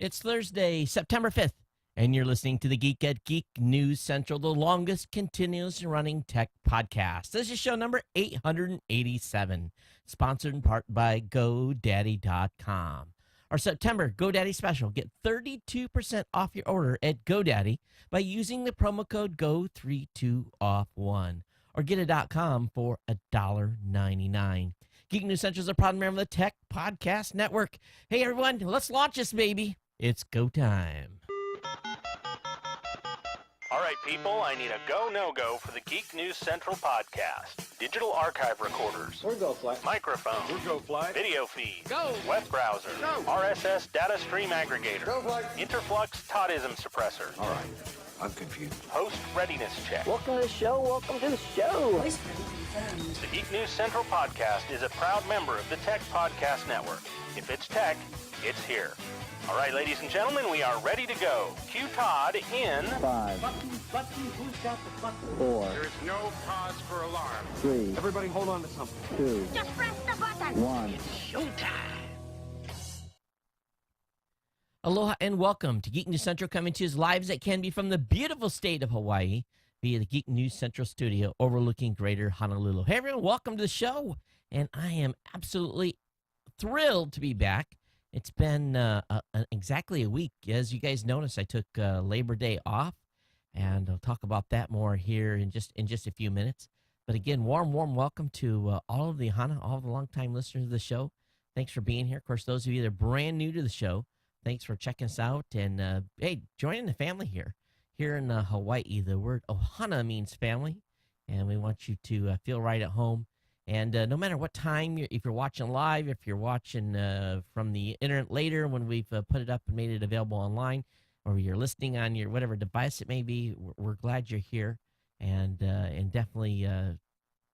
It's Thursday, September 5th, and you're listening to the Geek at Geek News Central, the longest continuous running tech podcast. This is show number 887, sponsored in part by GoDaddy.com. Our September GoDaddy special, get 32% off your order at GoDaddy by using the promo code GO32OFF1, or get a .com for $1.99. Geek News Central is a proud member of the Tech Podcast Network. Hey, everyone, let's launch this baby. It's go time. All right, people, I need a go, no-go for the Geek News Central podcast. Digital archive recorders. We're GoFly. Microphone. We're GoFly. Video feed. Go. Web browser. Go. RSS data stream aggregator. GoFly. Interflux Toddism suppressor. All right, I'm confused. Host readiness check. Welcome to the show. Welcome to the show. The Geek News Central podcast is a proud member of the Tech Podcast Network. If it's tech, it's here. All right, ladies and gentlemen, we are ready to go. Cue Todd in 5, Button, who's got the button? 4, There is no cause for alarm. 3, Everybody hold on to something. 2, Just press the button. 1. Aloha and welcome to Geek News Central, coming to you as live as it can be from the beautiful state of Hawaii via the Geek News Central studio overlooking Greater Honolulu. Hey, everyone, welcome to the show, and I am absolutely thrilled to be back. It's been exactly a week. As you guys noticed, I took Labor Day off, and I'll talk about that more here in just a few minutes. But again, warm welcome to all of the Hana, all of the longtime listeners of the show. Thanks for being here. Of course, those of you that are brand new to the show, thanks for checking us out. And, hey, joining the family here. Here in Hawaii, the word ohana means family, and we want you to feel right at home. And no matter what time, if you're watching live, if you're watching from the internet later when we've put it up and made it available online, or you're listening on your whatever device it may be, we're glad you're here. And definitely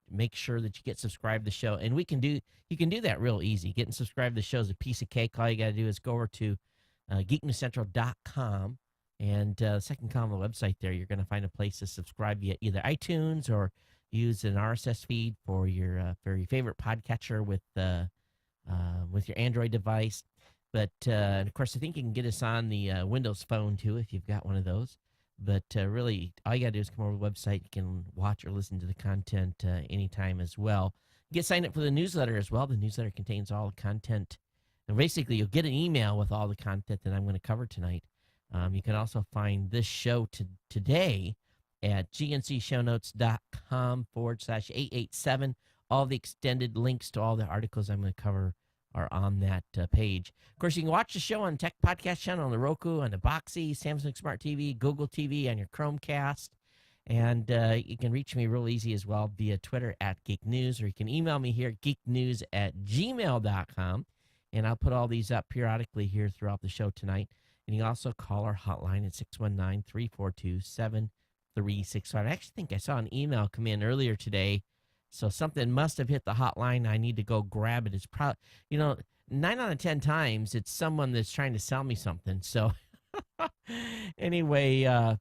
make sure that you get subscribed to the show. And you can do that real easy. Getting subscribed to the show is a piece of cake. All you got to do is go over to geeknewscentral.com. And the second column on the website there, you're going to find a place to subscribe via either iTunes or use an RSS feed for your favorite podcatcher with your Android device. But and of course, I think you can get us on the Windows Phone too if you've got one of those. But really, all you got to do is come over to the website. You can watch or listen to the content anytime as well. Get signed up for the newsletter as well. The newsletter contains all the content. And basically, you'll get an email with all the content that I'm going to cover tonight. You can also find this show today at gncshownotes.com/887. All the extended links to all the articles I'm going to cover are on that page. Of course, you can watch the show on Tech Podcast Channel on the Roku, on the Boxy, Samsung Smart TV, Google TV, on your Chromecast. And you can reach me real easy as well via Twitter at Geek News, or you can email me here at geeknews@gmail.com. And I'll put all these up periodically here throughout the show tonight. And you can also call our hotline at 619-342-7365. I actually think I saw an email come in earlier today, so something must have hit the hotline. I need to go grab it. It's probably, 9 out of 10 times it's someone that's trying to sell me something. So anyway, I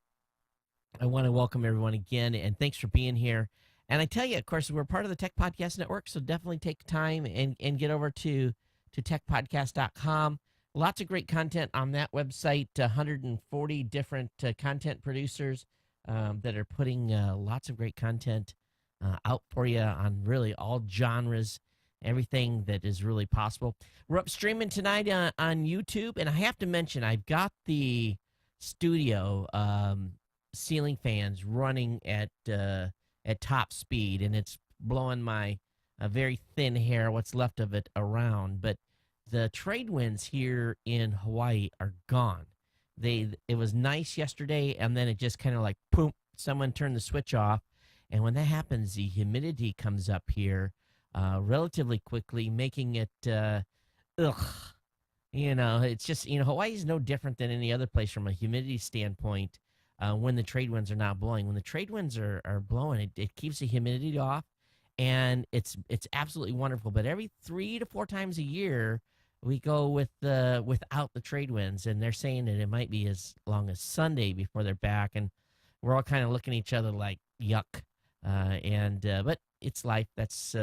want to welcome everyone again, and thanks for being here. And I tell you, of course, we're part of the Tech Podcast Network, so definitely take time and get over to techpodcast.com. Lots of great content on that website, 140 different content producers that are putting lots of great content out for you on really all genres, everything that is really possible. We're up streaming tonight on YouTube, and I have to mention I've got the studio ceiling fans running at top speed, and it's blowing my very thin hair, what's left of it, around. But the trade winds here in Hawaii are gone. It was nice yesterday, and then it just kind of like, boom, someone turned the switch off. And when that happens, the humidity comes up here relatively quickly, making it, it's just, Hawaii is no different than any other place from a humidity standpoint when the trade winds are not blowing. When the trade winds are blowing, it keeps the humidity off, and it's absolutely wonderful. But every 3 to 4 times a year, we go without the trade winds, and they're saying that it might be as long as Sunday before they're back, and we're all kind of looking at each other like, yuck. But it's life. That's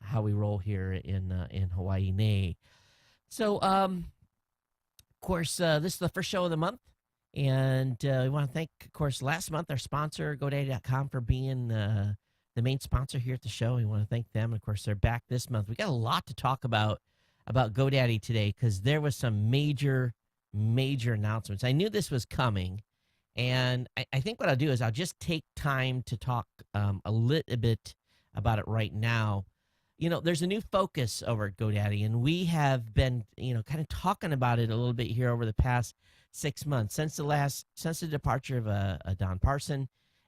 how we roll here in Hawaii. Nay. So course, this is the first show of the month. And we want to thank, of course, last month, our sponsor, GoDaddy.com, for being the main sponsor here at the show. We want to thank them. Of course, they're back this month. We got a lot to talk about GoDaddy today because there was some major announcements. I knew this was coming. And I think what I'll do is I'll just take time to talk a little bit about it right now. There's a new focus over at GoDaddy, and we have been, kind of talking about it a little bit here over the past 6 months since the departure of Don Parson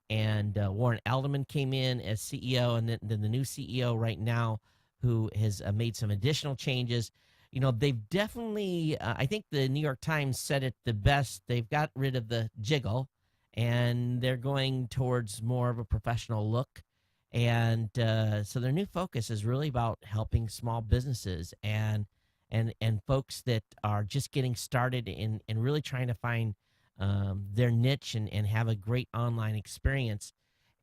and Warren Alderman came in as CEO, and then the new CEO right now who has made some additional changes. They've definitely, I think the New York Times said it the best. They've got rid of the jiggle, and they're going towards more of a professional look. And so their new focus is really about helping small businesses and folks that are just getting started and really trying to find their niche and have a great online experience.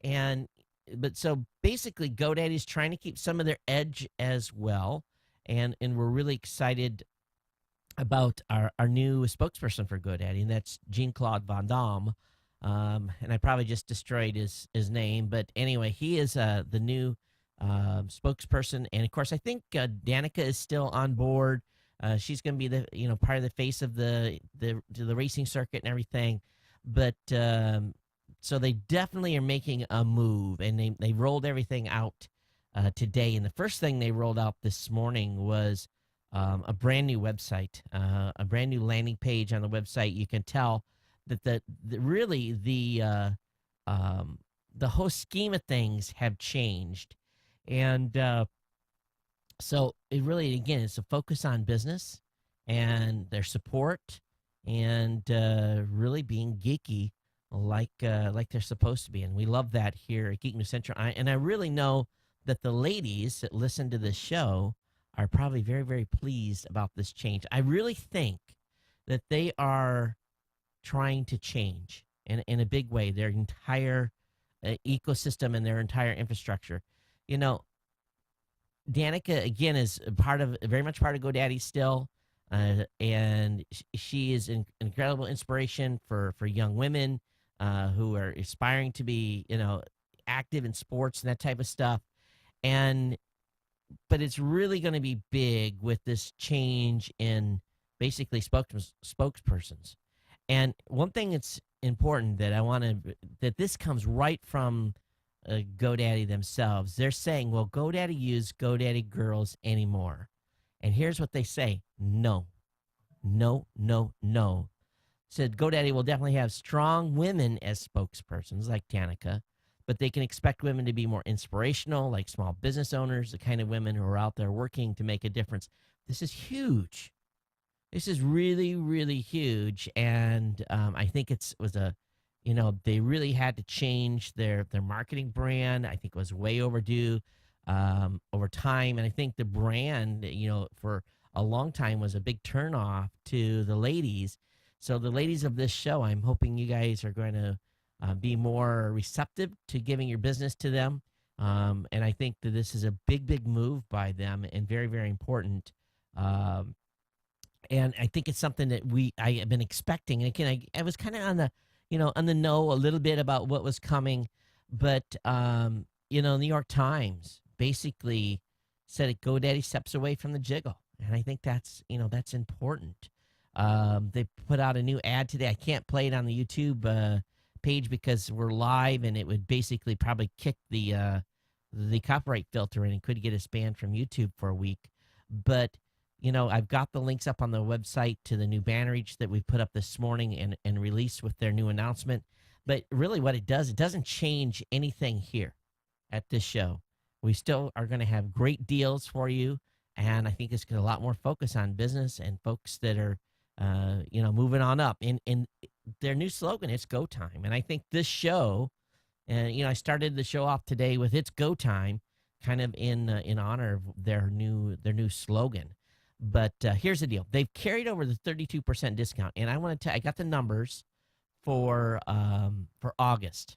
But so basically, GoDaddy is trying to keep some of their edge as well. And we're really excited about our new spokesperson for GoDaddy, and that's Jean-Claude Van Damme. And I probably just destroyed his name, but anyway, he is the new spokesperson. And of course, I think Danica is still on board. She's going to be the part of the face of the racing circuit and everything. But so they definitely are making a move, and they rolled everything out today. And the first thing they rolled out this morning was a brand new website, a brand new landing page on the website. You can tell that the whole scheme of things have changed. And so it really, again, it's a focus on business and their support and really being geeky like they're supposed to be. And we love that here at Geek News Central. And I really know that the ladies that listen to this show are probably very, very pleased about this change. I really think that they are trying to change in a big way their entire ecosystem and their entire infrastructure. Danica, again, is very much part of GoDaddy still, and she is an incredible inspiration for young women who are aspiring to be, active in sports and that type of stuff. But it's really going to be big with this change in basically spokespersons. And one thing that's important that this comes right from GoDaddy themselves. They're saying, will GoDaddy use GoDaddy girls anymore? And here's what they say. No. Said GoDaddy will definitely have strong women as spokespersons like Danica, but they can expect women to be more inspirational, like small business owners, the kind of women who are out there working to make a difference. This is huge. This is really, really huge, and I think they really had to change their marketing brand. I think it was way overdue over time, and I think the brand, for a long time was a big turnoff to the ladies. So the ladies of this show, I'm hoping you guys are going to be more receptive to giving your business to them, and I think that this is a big, big move by them and very, very important. And I think it's something that I have been expecting. And again, I was kind of on the know a little bit about what was coming, but New York Times basically said that GoDaddy steps away from the jiggle, and I think that's important. They put out a new ad today. I can't play it on the YouTube page because we're live, and it would basically probably kick the copyright filter in and could get us banned from YouTube for a week, but. I've got the links up on the website to the new banner each that we put up this morning and released with their new announcement. But really what it doesn't change anything here at this show. We still are going to have great deals for you. And I think it's going to a lot more focus on business and folks that are, moving on up. In their new slogan, it's go time. And I think this show, I started the show off today with it's go time, kind of in honor of their new slogan. But here's the deal. They've carried over the 32% discount. And I want to tell I got the numbers for August.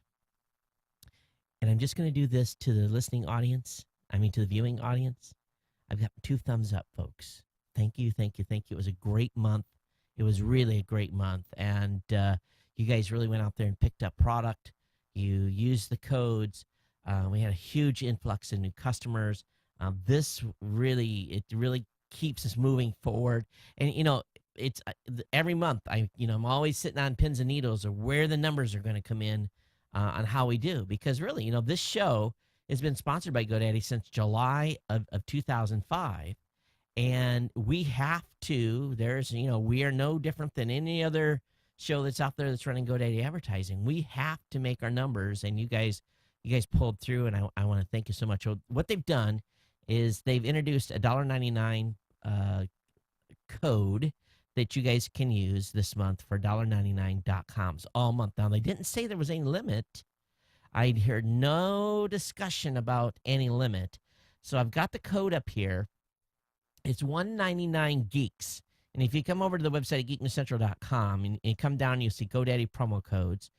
And I'm just going to do this to the listening audience. To the viewing audience. I've got 2 thumbs up, folks. Thank you. It was a great month. It was really a great month, and you guys really went out there and picked up product. You used the codes. We had a huge influx of new customers. It really keeps us moving forward. And it's every month. I'm always sitting on pins and needles of where the numbers are going to come in on how we do, because really, this show has been sponsored by GoDaddy since July of 2005. And we have to, we are no different than any other show that's out there that's running GoDaddy advertising. We have to make our numbers, and you guys pulled through, and I want to thank you so much. What they've done is they've introduced a $1.99 code that you guys can use this month for $1.99.coms all month. Now, they didn't say there was any limit. I heard no discussion about any limit. So I've got the code up here. It's 199 geeks. And if you come over to the website at geeknewscentral.com and come down, you'll see GoDaddy promo codes.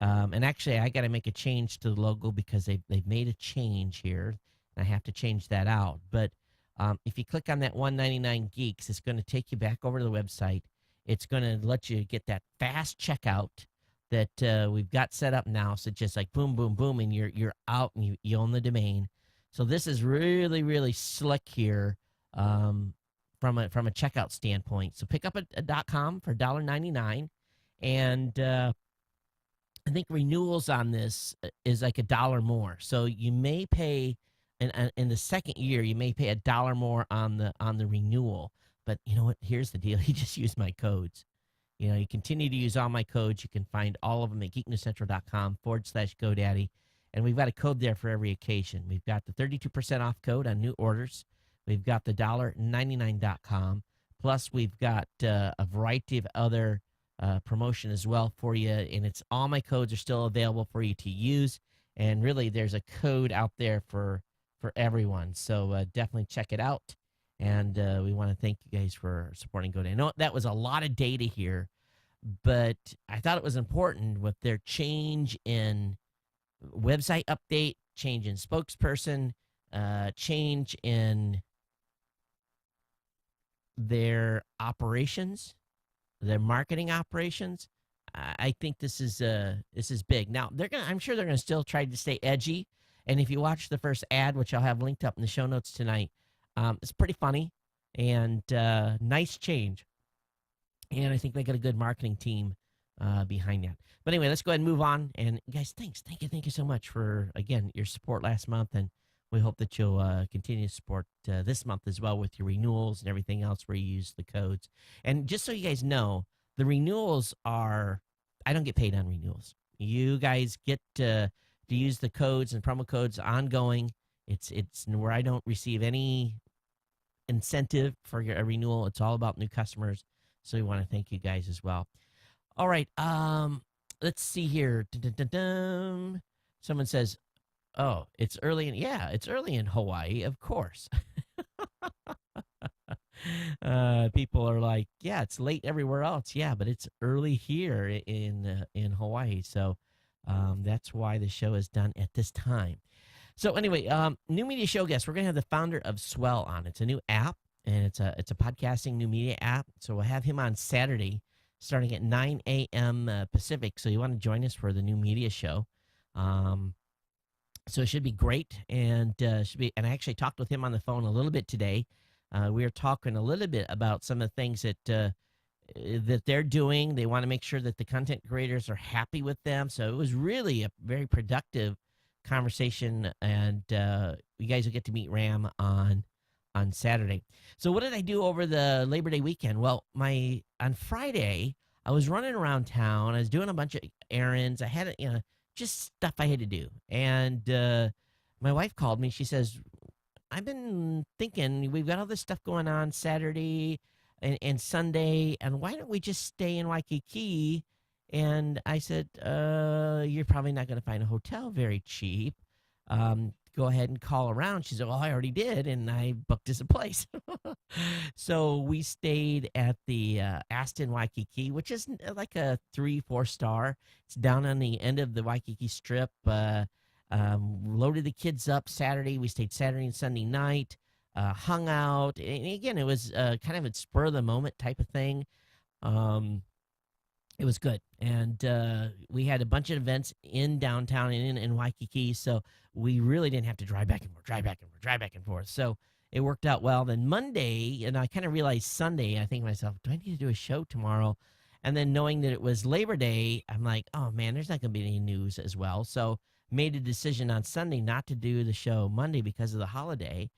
And actually, I got to make a change to the logo because they've made a change here. And I have to change that out. But if you click on that 199 geeks, it's going to take you back over to the website. It's going to let you get that fast checkout that we've got set up now. So just like boom, boom, boom, and you're out and you own the domain. So this is really, really slick here. From a checkout standpoint. So pick up a .com for $1.99, and I think renewals on this is like $1 more. So you may pay in the second year, you may pay $1 more on the renewal. But you know what? Here's the deal. You just use my codes. You continue to use all my codes. You can find all of them at geeknewscentral.com/GoDaddy. And we've got a code there for every occasion. We've got the 32% off code on new orders. We've got the $1.99.com. Plus, we've got a variety of other promotion as well for you. And it's all my codes are still available for you to use. And really, there's a code out there for everyone. So definitely check it out. And we want to thank you guys for supporting GoDaddy. I know that was a lot of data here, but I thought it was important with their change in website update, change in spokesperson, change in their operations, their marketing operations. I think this is big. Now I'm sure they're gonna still try to stay edgy. And if you watch the first ad, which I'll have linked up in the show notes tonight, it's pretty funny and nice change. And I think they got a good marketing team behind that. But anyway, let's go ahead and move on. And guys, thank you so much for, again, your support last month. And we hope that you'll continue to support this month as well with your renewals and everything else where you use the codes. And just so you guys know, the renewals I don't get paid on renewals. You guys get to use the codes and promo codes ongoing. It's where I don't receive any incentive for a renewal. It's all about new customers. So we want to thank you guys as well. All right. Let's see here. Dun-dun-dun-dun. Someone says, oh, it's early. It's early in Hawaii, of course. People are like, yeah, it's late everywhere else. Yeah, but it's early here in Hawaii. So that's why the show is done at this time. So anyway, new media show guest. We're going to have the founder of Swell on. It's a new app, and it's a podcasting new media app. So we'll have him on Saturday starting at 9 a.m. Pacific. So you want to join us for the new media show. So it should be great, and And I actually talked with him on the phone a little bit today. We were talking a little bit about some of the things that they're doing. They want to make sure that the content creators are happy with them. So it was really a very productive conversation, and you guys will get to meet Ram on Saturday. So what did I do over the Labor Day weekend? Well, on Friday, I was running around town. I was doing a bunch of errands. I had just stuff I had to do. And my wife called me. She says, I've been thinking we've got all this stuff going on Saturday and Sunday, and why don't we just stay in Waikiki? And I said, you're probably not going to find a hotel very cheap. Go ahead and call around. She said, well, I already did, and I booked us a place. So we stayed at the Aston Waikiki, which is like a 3-4 star. It's down on the end of the Waikiki Strip. Loaded the kids up Saturday. We stayed Saturday and Sunday night, hung out. And again, it was kind of a spur of the moment type of thing. It was good. And we had a bunch of events in downtown and in Waikiki. So we really didn't have to drive back and forth, drive back and forth, drive back and forth. So it worked out well. Then Monday, and I kind of realized Sunday, I think to myself, do I need to do a show tomorrow? And then knowing that it was Labor Day, I'm like, oh man, there's not going to be any news as well. So made a decision on Sunday not to do the show Monday because of the holiday.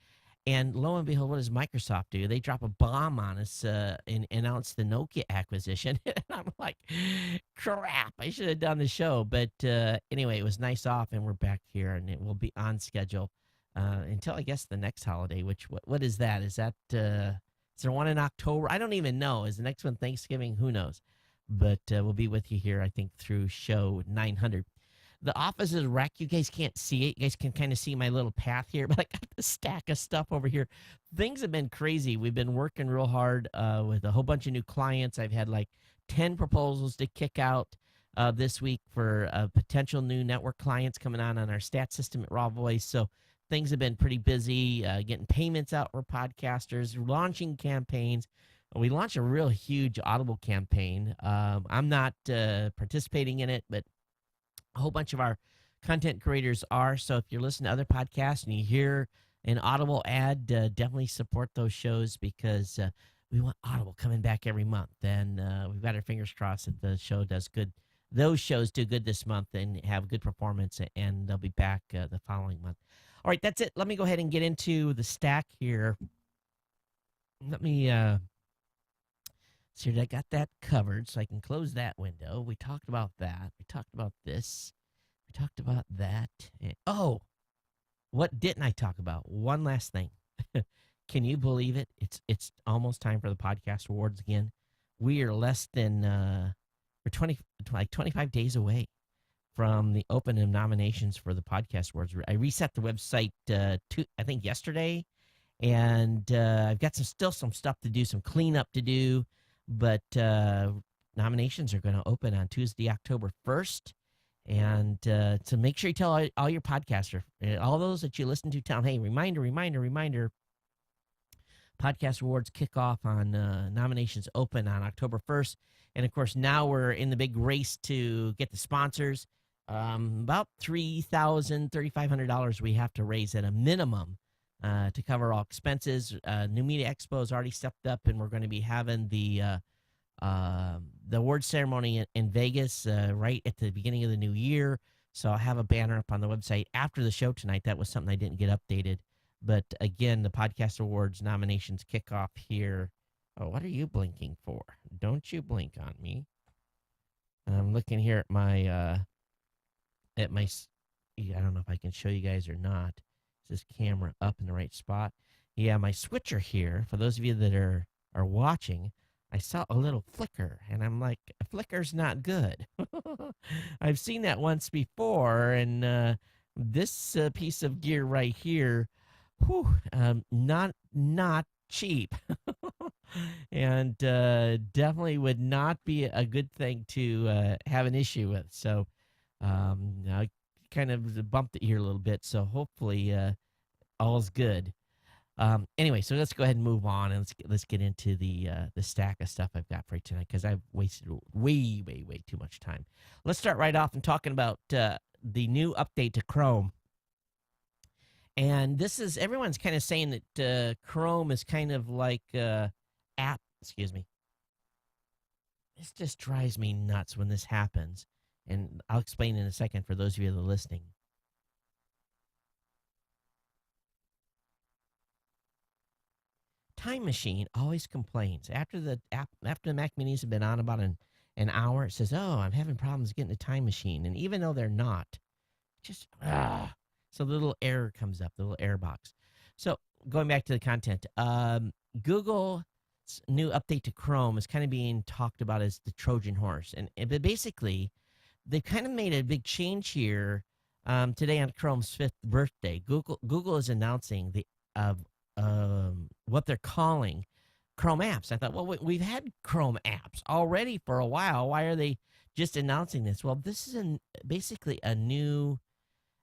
And lo and behold, what does Microsoft do? They drop a bomb on us and announce the Nokia acquisition. And I'm like, crap, I should have done the show. But anyway, it was nice off, and we're back here, and it will be on schedule until, I guess, the next holiday, which, what is that? Is there one in October? I don't even know. Is the next one Thanksgiving? Who knows? But we'll be with you here, I think, through show 900. The office is wrecked. You guys can't see it. You guys can kind of see my little path here, but I got the stack of stuff over here. Things have been crazy. We've been working real hard with a whole bunch of new clients. I've had like 10 proposals to kick out this week for potential new network clients coming on our stat system at Raw Voice. So things have been pretty busy, getting payments out for podcasters, launching campaigns. We launched a real huge Audible campaign. I'm not participating in it, but a whole bunch of our content creators are. So if you're listening to other podcasts and you hear an Audible ad, definitely support those shows because we want Audible coming back every month. And we've got our fingers crossed that the show does good. Those shows do good this month and have good performance, and they'll be back the following month. All right, that's it. Let me go ahead and get into the stack here. Let me see that I got that covered so I can close that window. We talked about that. We talked about this. We talked about that. Oh, what didn't I talk about? One last thing. Can you believe it? It's almost time for the podcast awards again. We are less than we're 25 days away from the open of nominations for the podcast awards. I reset the website I think yesterday, and I've got still some stuff to do, some cleanup to do. But nominations are going to open on Tuesday, October 1st. And so make sure you tell all your podcasters, all those that you listen to, tell them, hey, reminder. Podcast awards kick off on nominations open on October 1st. And, of course, now we're in the big race to get the sponsors. About $3,000, $3,500 we have to raise at a minimum to cover all expenses. New Media Expo has already stepped up, and we're going to be having the award ceremony in Vegas right at the beginning of the new year. So I'll have a banner up on the website after the show tonight. That was something I didn't get updated. But again, the Podcast Awards nominations kick off here. Oh, what are you blinking for? Don't you blink on me. I'm looking here at my I don't know if I can show you guys or not. Is this camera up in the right spot? Yeah, my switcher here, for those of you that are watching, I saw a little flicker, and I'm like, a flicker's not good. I've seen that once before, and this piece of gear right here, not cheap, and definitely would not be a good thing to have an issue with. So I kind of bumped it here a little bit, so hopefully all's good. Anyway, so let's go ahead and move on, and let's get into the stack of stuff I've got for you tonight, because I've wasted way too much time. Let's start right off and talking about the new update to Chrome. And this is, everyone's kind of saying that Chrome is kind of like excuse me. This just drives me nuts when this happens. And I'll explain in a second for those of you that are listening. Time Machine always complains. After the Mac Minis have been on about an hour, it says, oh, I'm having problems getting the Time Machine. And even though they're not, just, so the little error comes up, the little error box. So going back to the content, Google's new update to Chrome is kind of being talked about as the Trojan horse. But basically, they've kind of made a big change here today on Chrome's 5th birthday. Google is announcing what they're calling Chrome apps. I thought, well, we've had Chrome apps already for a while. Why are they just announcing this? Well, this is basically a new,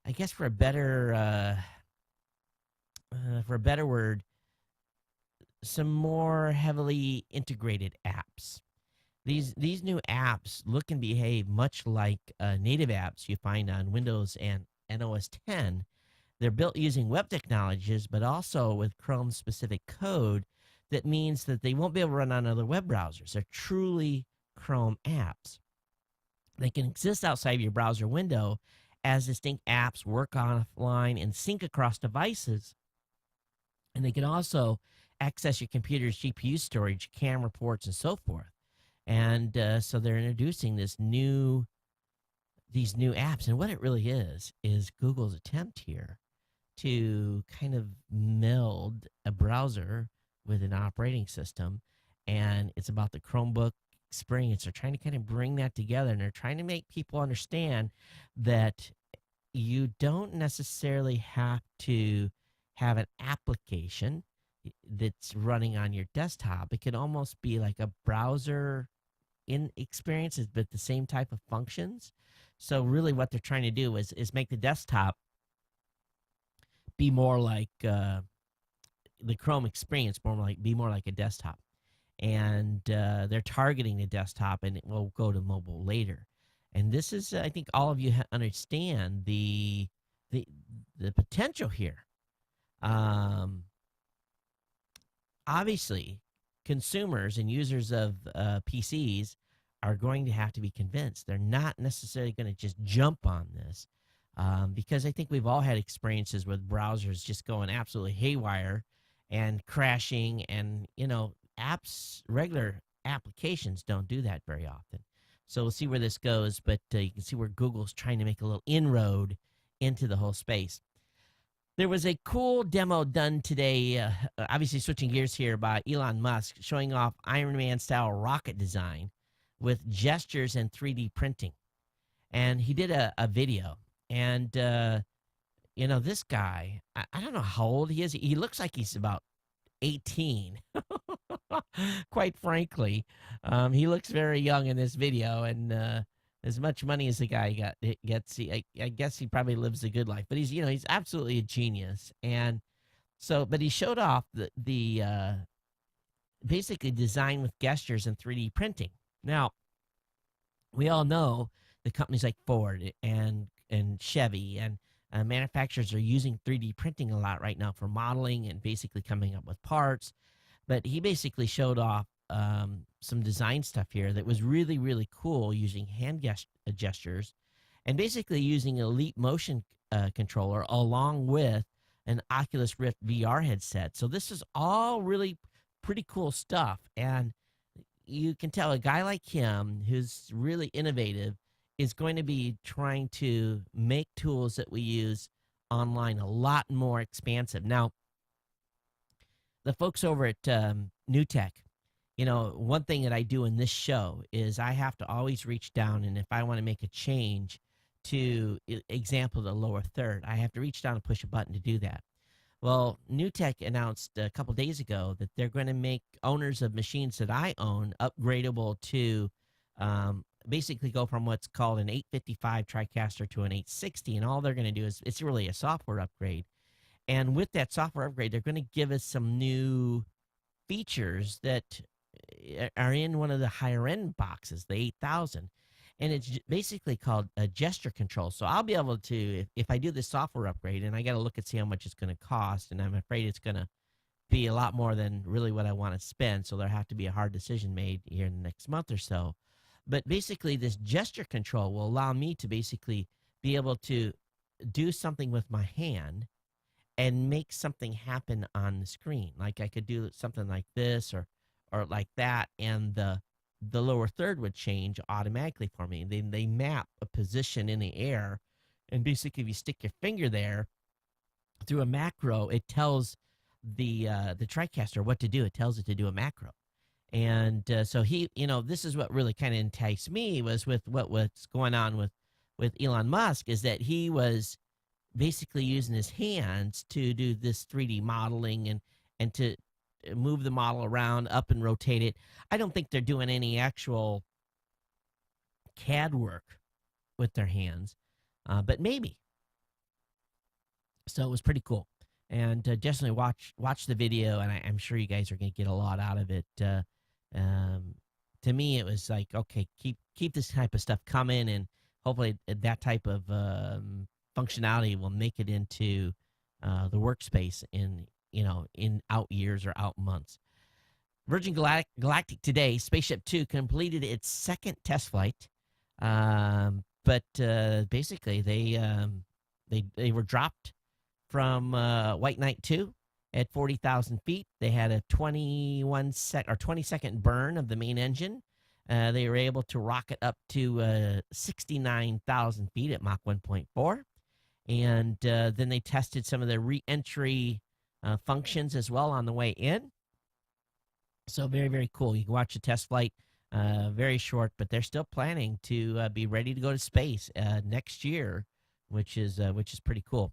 I guess for a better word, some more heavily integrated apps. These new apps look and behave much like native apps you find on Windows and OS 10. They're built using web technologies, but also with Chrome specific code that means that they won't be able to run on other web browsers. They're truly Chrome apps. They can exist outside of your browser window as distinct apps, work offline, and sync across devices. And they can also access your computer's GPU storage, camera ports, and so forth. And so they're introducing these new apps, and what it really is Google's attempt here to kind of meld a browser with an operating system, and it's about the Chromebook experience. They're trying to kind of bring that together, and they're trying to make people understand that you don't necessarily have to have an application that's running on your desktop. It can almost be like a browser in experiences, but the same type of functions. So really what they're trying to do is make the desktop be more like the Chrome experience, be more like a desktop. And they're targeting the desktop, and it will go to mobile later. And this is, I think, all of you understand the potential here. Obviously, consumers and users of PCs are going to have to be convinced. They're not necessarily going to just jump on this because I think we've all had experiences with browsers just going absolutely haywire and crashing, and apps, regular applications don't do that very often. So we'll see where this goes, but you can see where Google's trying to make a little inroad into the whole space. There was a cool demo done today, obviously switching gears here, by Elon Musk, showing off Iron Man-style rocket design with gestures and 3D printing. And he did a video. And, this guy, I don't know how old he is. He looks like he's about 18, quite frankly. He looks very young in this video, and as much money as the guy gets, I guess he probably lives a good life. But he's absolutely a genius. And so, but he showed off the basically design with gestures and 3D printing. Now, we all know the companies like Ford and Chevy and manufacturers are using 3D printing a lot right now for modeling and basically coming up with parts. But he basically showed off some design stuff here that was really, really cool, using hand gestures and basically using a Leap Motion controller along with an Oculus Rift VR headset. So this is all really pretty cool stuff. And you can tell a guy like him, who's really innovative, is going to be trying to make tools that we use online a lot more expansive. Now, the folks over at New Tech, one thing that I do in this show is I have to always reach down, and if I want to make a change to, example, the lower third, I have to reach down and push a button to do that. Well, New Tech announced a couple days ago that they're going to make owners of machines that I own upgradable to basically go from what's called an 855 TriCaster to an 860, and all they're going to do is, it's really a software upgrade. And with that software upgrade, they're going to give us some new features that are in one of the higher end boxes, the 8000. And it's basically called a gesture control. So I'll be able to, if I do this software upgrade, and I got to look and see how much it's going to cost, and I'm afraid it's going to be a lot more than really what I want to spend. So there'll have to be a hard decision made here in the next month or so. But basically, this gesture control will allow me to basically be able to do something with my hand and make something happen on the screen. Like I could do something like this or like that, and the lower third would change automatically for me. They map a position in the air, and basically if you stick your finger there through a macro, it tells the TriCaster what to do. It tells it to do a macro. And so this is what really kind of enticed me, was with what's going on with Elon Musk, is that he was basically using his hands to do this 3D modeling and to move the model around, up and rotate it. I don't think they're doing any actual CAD work with their hands, but maybe. So it was pretty cool. And definitely watch the video, and I'm sure you guys are going to get a lot out of it. to me, it was like, okay, keep this type of stuff coming, and hopefully that type of functionality will make it into the workspace in out years or out months. Virgin Galactic today, Spaceship Two completed its second test flight, but basically they were dropped from White Knight 2 at 40,000 feet. They had a 20-second burn of the main engine. They were able to rocket up to 69,000 feet at Mach 1.4. And then they tested some of the re-entry functions as well on the way in. So very, very cool. You can watch the test flight, very short, but they're still planning to be ready to go to space next year, which is pretty cool.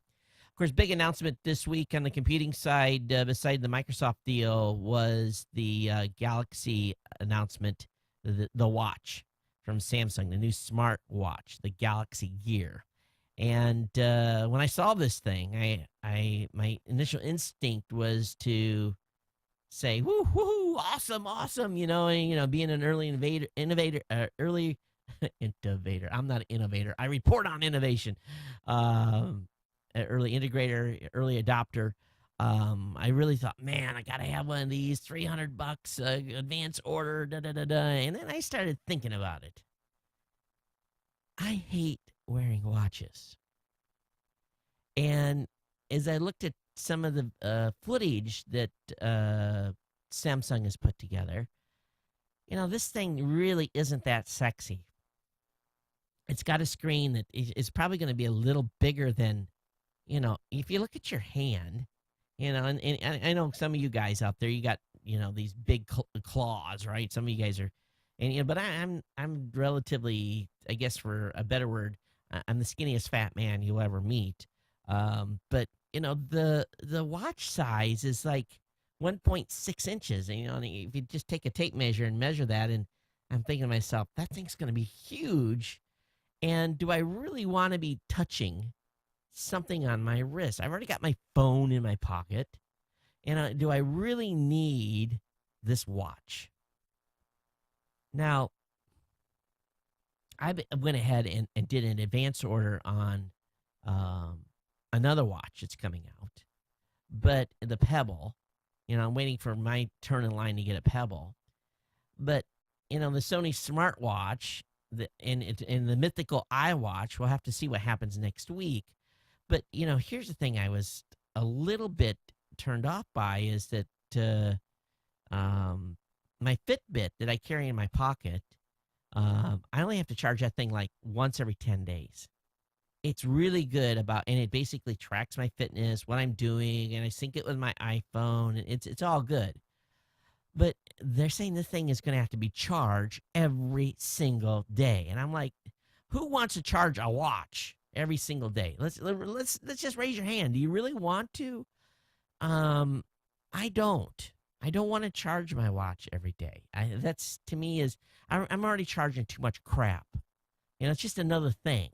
Of course, big announcement this week on the computing side, beside the Microsoft deal, was the Galaxy announcement, the watch from Samsung, the new smart watch, the Galaxy Gear. And when I saw this thing, my initial instinct was to say, woo, awesome, being an early innovator. I'm not an innovator. I report on innovation. Early integrator, early adopter. I really thought, man, I got to have one of these, $300, advance order, And then I started thinking about it. I hate wearing watches. And as I looked at some of the footage that Samsung has put together, this thing really isn't that sexy. It's got a screen that is probably going to be a little bigger than, if you look at your hand, and I know some of you guys out there, you got, these big claws, right? Some of you guys are, but I'm relatively, I guess for a better word, I'm the skinniest fat man you'll ever meet. But the watch size is like 1.6 inches. And, if you just take a tape measure and measure that, and I'm thinking to myself, that thing's going to be huge. And do I really want to be touching something on my wrist? I've already got my phone in my pocket. And do I really need this watch? Now, I went ahead and did an advance order on another watch that's coming out. But the Pebble, I'm waiting for my turn in line to get a Pebble. But, the Sony smartwatch and the mythical iWatch, we'll have to see what happens next week. But, here's the thing I was a little bit turned off by is that my Fitbit that I carry in my pocket, I only have to charge that thing like once every 10 days. It's really good and it basically tracks my fitness, what I'm doing, and I sync it with my iPhone, and it's all good. But they're saying this thing is going to have to be charged every single day. And I'm like, who wants to charge a watch every single day? Let's just raise your hand. Do you really want to? I don't. I don't want to charge my watch every day. That's, to me, I'm already charging too much crap. It's just another thing.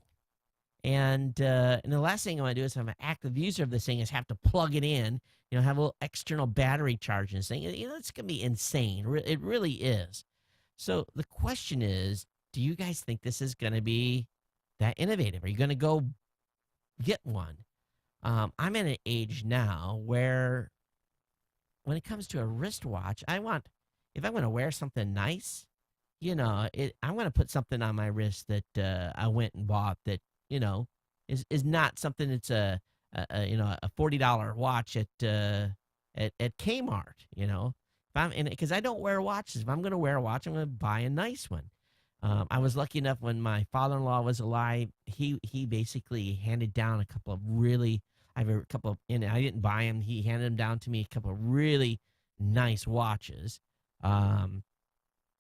And the last thing I want to do is, if I'm an active user of this thing, is have to plug it in, have a little external battery charge in this thing. It's going to be insane. It really is. So the question is, do you guys think this is going to be that innovative? Are you going to go get one? I'm at an age now where when it comes to a wristwatch, if I'm going to wear something nice, I'm going to put something on my wrist that I went and bought that, is not something that's a $40 watch at Kmart, because I don't wear watches. If I'm going to wear a watch, I'm going to buy a nice one. I was lucky enough when my father-in-law was alive, he basically handed down a couple of and I didn't buy them. He handed them down to me, a couple of really nice watches.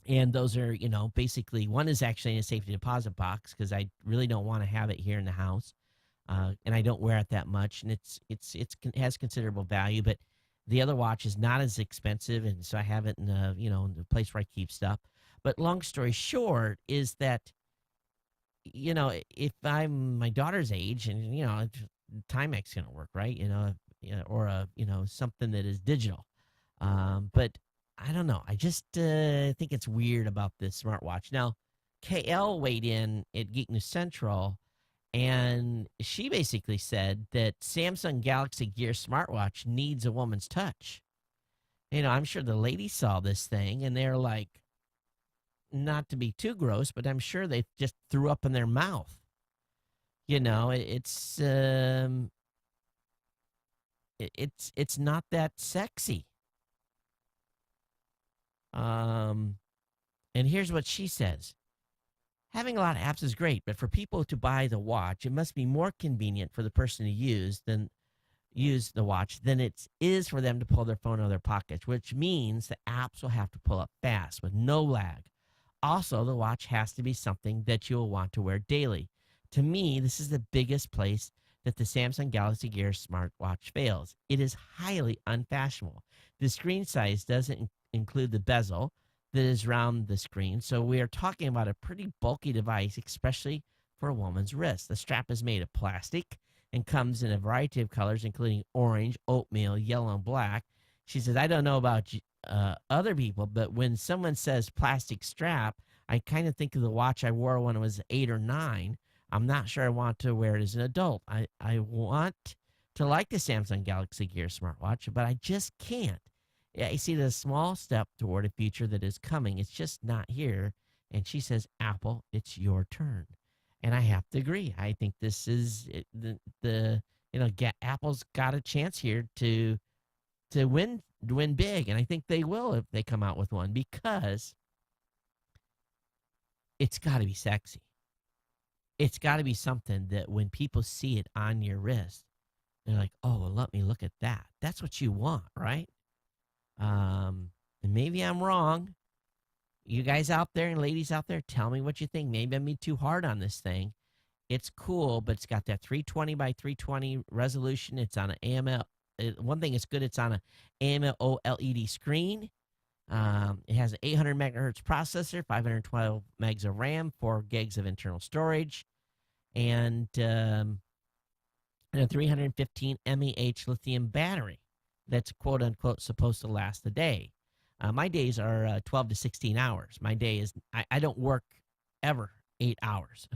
And those are, basically, one is actually in a safety deposit box because I really don't want to have it here in the house. And I don't wear it that much, and it has considerable value. But the other watch is not as expensive, and so I have it in the place where I keep stuff. But long story short is that, if I'm my daughter's age, and Timex going to work, right? Or something that is digital. But I don't know. I just think it's weird about this smartwatch. Now, KL weighed in at Geek News Central, and she basically said that Samsung Galaxy Gear smartwatch needs a woman's touch. I'm sure the ladies saw this thing, and they're like, not to be too gross, but I'm sure they just threw up in their mouth. It's not that sexy. And here's what she says. Having a lot of apps is great, but for people to buy the watch, it must be more convenient for the person to use the watch than it is for them to pull their phone out of their pockets, which means the apps will have to pull up fast with no lag. Also, the watch has to be something that you'll want to wear daily. To me, this is the biggest place that the Samsung Galaxy Gear smartwatch fails. It is highly unfashionable. The screen size doesn't include the bezel that is around the screen, so we are talking about a pretty bulky device, especially for a woman's wrist. The strap is made of plastic and comes in a variety of colors, including orange, oatmeal, yellow, and black. She says, I don't know about other people, but when someone says plastic strap, I kind of think of the watch I wore when I was 8 or 9. I'm not sure I want to wear it as an adult. I want to like the Samsung Galaxy Gear smartwatch, but I just can't. Yeah, I see the small step toward a future that is coming. It's just not here. And she says, Apple, it's your turn. And I have to agree. I think this is Apple's got a chance here to win big, and I think they will if they come out with one, because it's got to be sexy. It's got to be something that when people see it on your wrist, they're like, oh, well, let me look at that. That's what you want, right? And maybe I'm wrong. You guys out there and ladies out there, tell me what you think. Maybe I'm being too hard on this thing. It's cool, but it's got that 320 by 320 resolution. It's on an AML. One thing it's good, it's on an AMOLED LED screen. It has an 800 megahertz processor, 512 megs of RAM, 4 gigs of internal storage, and a 315 mAh lithium battery that's quote unquote supposed to last the day. My days are 12 to 16 hours. My day is, I don't work ever 8 hours.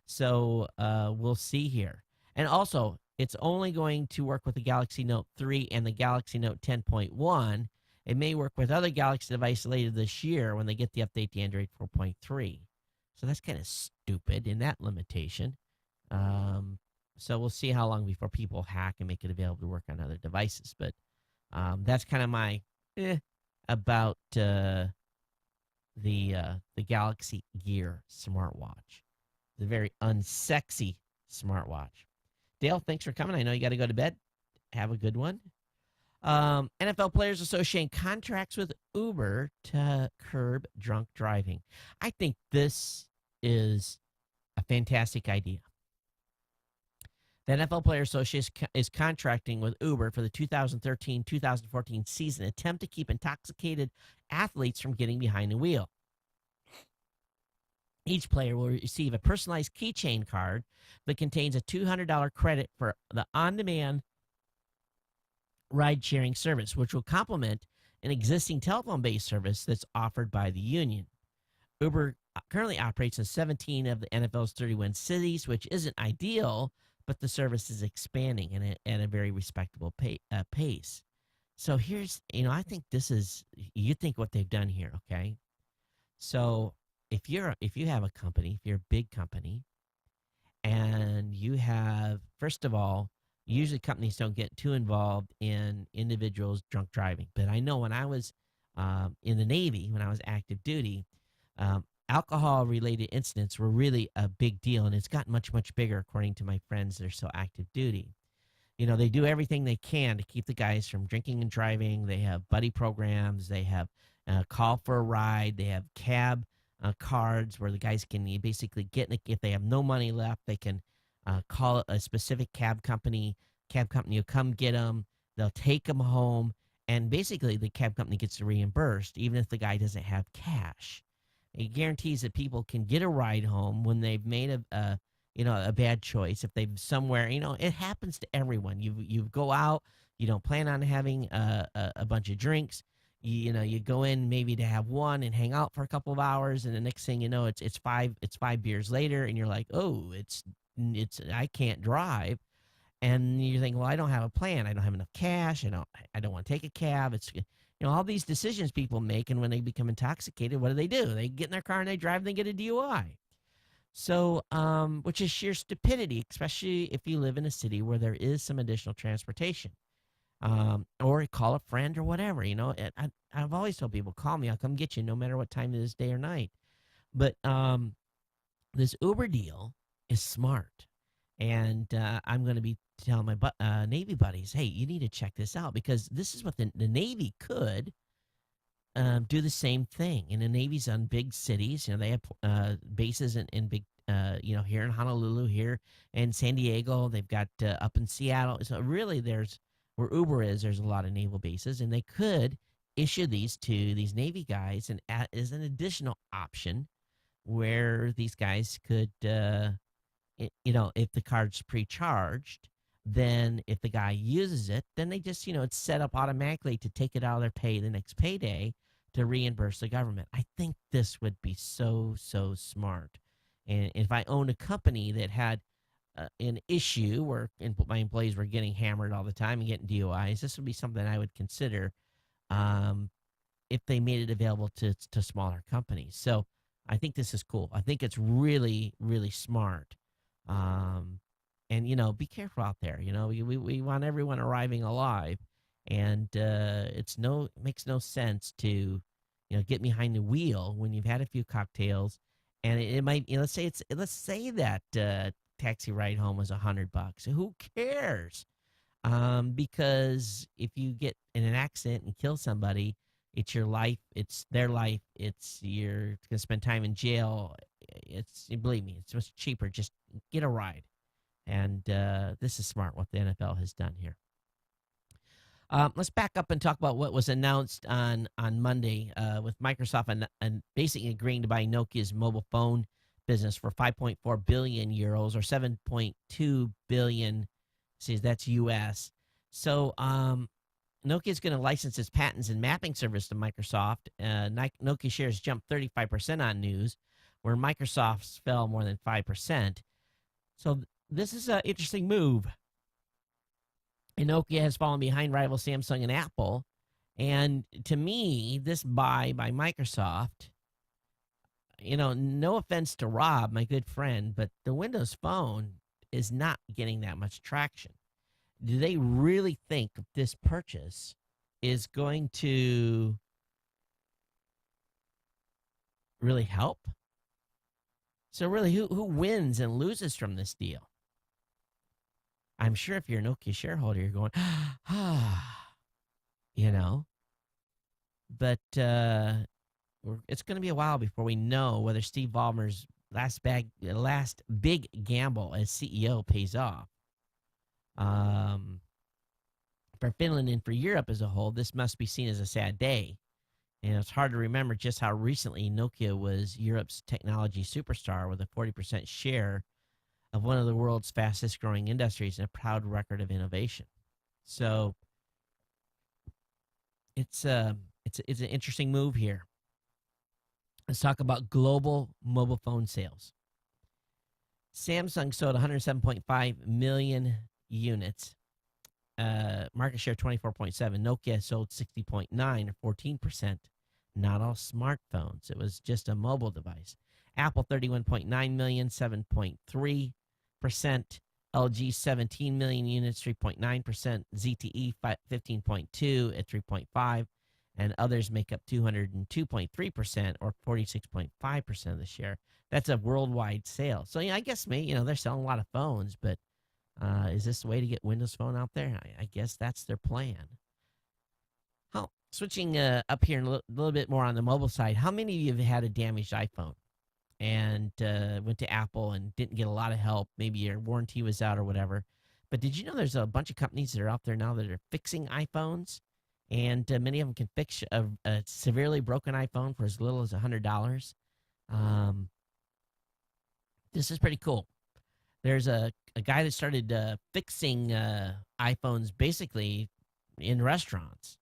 So we'll see here. And also, it's only going to work with the Galaxy Note 3 and the Galaxy Note 10.1. It may work with other Galaxy devices later this year when they get the update to Android 4.3. So that's kind of stupid in that limitation. So we'll see how long before people hack and make it available to work on other devices. But that's kind of my about the Galaxy Gear smartwatch. The very unsexy smartwatch. Dale, thanks for coming. I know you got to go to bed. Have a good one. NFL Players Association contracts with Uber to curb drunk driving. I think this is a fantastic idea. The NFL Players Association is contracting with Uber for the 2013-2014 season, attempt to keep intoxicated athletes from getting behind the wheel. Each player will receive a personalized keychain card that contains a $200 credit for the on-demand ride-sharing service, which will complement an existing telephone-based service that's offered by the union. Uber currently operates in 17 of the NFL's 31 cities, which isn't ideal, but the service is expanding at a very respectable pace. So here's, I think this is, you think what they've done here, okay? So if you have a company, if you're a big company, and you have, first of all, usually companies don't get too involved in individuals drunk driving. But I know when I was in the Navy, when I was active duty, alcohol-related incidents were really a big deal, and it's gotten much, much bigger according to my friends that are still active duty. They do everything they can to keep the guys from drinking and driving. They have buddy programs. They have call for a ride. They have cab cards where the guys can basically get, if they have no money left, they can call a specific cab company. Cab company will come get them. They'll take them home, and basically the cab company gets reimbursed even if the guy doesn't have cash. It guarantees that people can get a ride home when they've made a bad choice. If they've somewhere, it happens to everyone. You go out, you don't plan on having a bunch of drinks. You go in maybe to have one and hang out for a couple of hours, and the next thing you know, it's five beers later, and you're like, oh, it's I can't drive, and you think, well, I don't have a plan, I don't have enough cash, I don't want to take a cab. It's all these decisions people make, and when they become intoxicated, what do? They get in their car and they drive and they get a DUI. So, which is sheer stupidity, especially if you live in a city where there is some additional transportation, or call a friend or whatever. I've always told people, call me, I'll come get you, no matter what time it is, day or night. But this Uber deal is smart, and I'm going to be telling my Navy buddies, hey, you need to check this out, because this is what the Navy could do the same thing. And the Navy's on big cities. They have bases in big, here in Honolulu, here in San Diego. They've got up in Seattle. So really, where Uber is, there's a lot of naval bases, and they could issue these to these Navy guys and as an additional option, where these guys could, if the card's pre-charged, then if the guy uses it, then they just, it's set up automatically to take it out of their pay the next payday to reimburse the government. I think this would be so, so smart. And if I owned a company that had an issue where my employees were getting hammered all the time and getting DUIs, this would be something I would consider if they made it available to smaller companies. So I think this is cool. I think it's really, really smart. And, be careful out there. We want everyone arriving alive. And it makes no sense to, get behind the wheel when you've had a few cocktails. And it might, let's say that taxi ride home was $100. Who cares? Because if you get in an accident and kill somebody, it's your life, it's their life, you're going to spend time in jail. Believe me, it's much cheaper. Just get a ride. And this is smart what the NFL has done here. Let's back up and talk about what was announced on Monday with Microsoft and basically agreeing to buy Nokia's mobile phone business for 5.4 billion euros or 7.2 billion. See, that's US. So Nokia is going to license its patents and mapping service to Microsoft. Nokia shares jumped 35% on news, where Microsoft's fell more than 5%. So this is an interesting move. And Nokia has fallen behind rival Samsung and Apple. And to me, this buy by Microsoft, no offense to Rob, my good friend, but the Windows Phone is not getting that much traction. Do they really think this purchase is going to really help? So really, who wins and loses from this deal? I'm sure if you're a Nokia shareholder, you're going, But it's going to be a while before we know whether Steve Ballmer's last big gamble as CEO pays off. For Finland and for Europe as a whole, this must be seen as a sad day. And it's hard to remember just how recently Nokia was Europe's technology superstar with a 40% share of one of the world's fastest growing industries and a proud record of innovation. So it's an interesting move here. Let's talk about global mobile phone sales. Samsung sold 107.5 million units, market share 24.7. Nokia sold 60.9 or 14%. Not all smartphones. It was just a mobile device. Apple 31.9 million, 7.3%. LG 17 million units, 3.9%. ZTE 15.2 at 3.5%. And others make up 202.3% or 46.5% of the share. That's a worldwide sale. So, I guess they're selling a lot of phones, but is this the way to get Windows Phone out there? I guess that's their plan. Switching up here a little bit more on the mobile side, how many of you have had a damaged iPhone and went to Apple and didn't get a lot of help? Maybe your warranty was out or whatever. But did you know there's a bunch of companies that are out there now that are fixing iPhones? And many of them can fix a severely broken iPhone for as little as $100. This is pretty cool. There's a guy that started fixing iPhones basically in restaurants.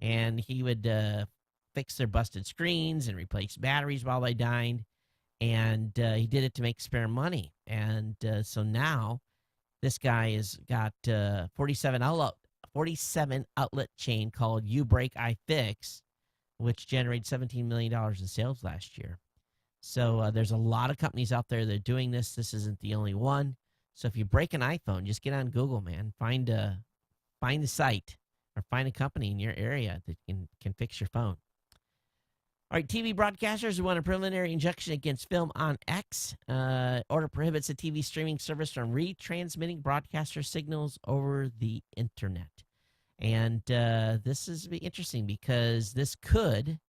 and he would fix their busted screens and replace batteries while they dined. And he did it to make spare money. And so now this guy has got 47 outlet chain called You Break I Fix, which generated $17 million in sales last year. So there's a lot of companies out there that are doing this. This isn't the only one. So if you break an iPhone, just get on Google, man. Find a site or find a company in your area that can fix your phone. All right, TV broadcasters who want a preliminary injunction against Film on X. Order prohibits a TV streaming service from retransmitting broadcaster signals over the internet. And this is be interesting because this could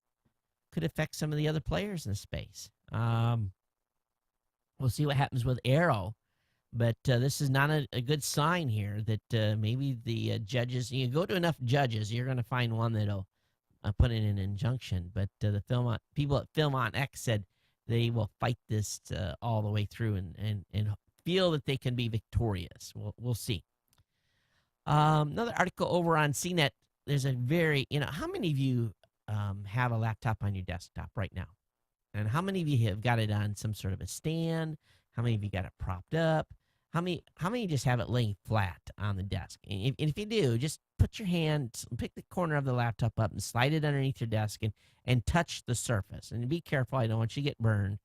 affect some of the other players in the space. We'll see what happens with Arrow, but this is not a good sign here that maybe the judges, you go to enough judges, you're going to find one that'll put in an injunction. But people at Film on X said they will fight this all the way through and feel that they can be victorious. We'll see. Another article over on CNET. There's a very, how many of you have a laptop on your desktop right now? And how many of you have got it on some sort of a stand? How many of you got it propped up? How many just have it laying flat on the desk? And if you do, just put your hand, pick the corner of the laptop up and slide it underneath your desk and touch the surface. And be careful, I don't want you to get burned.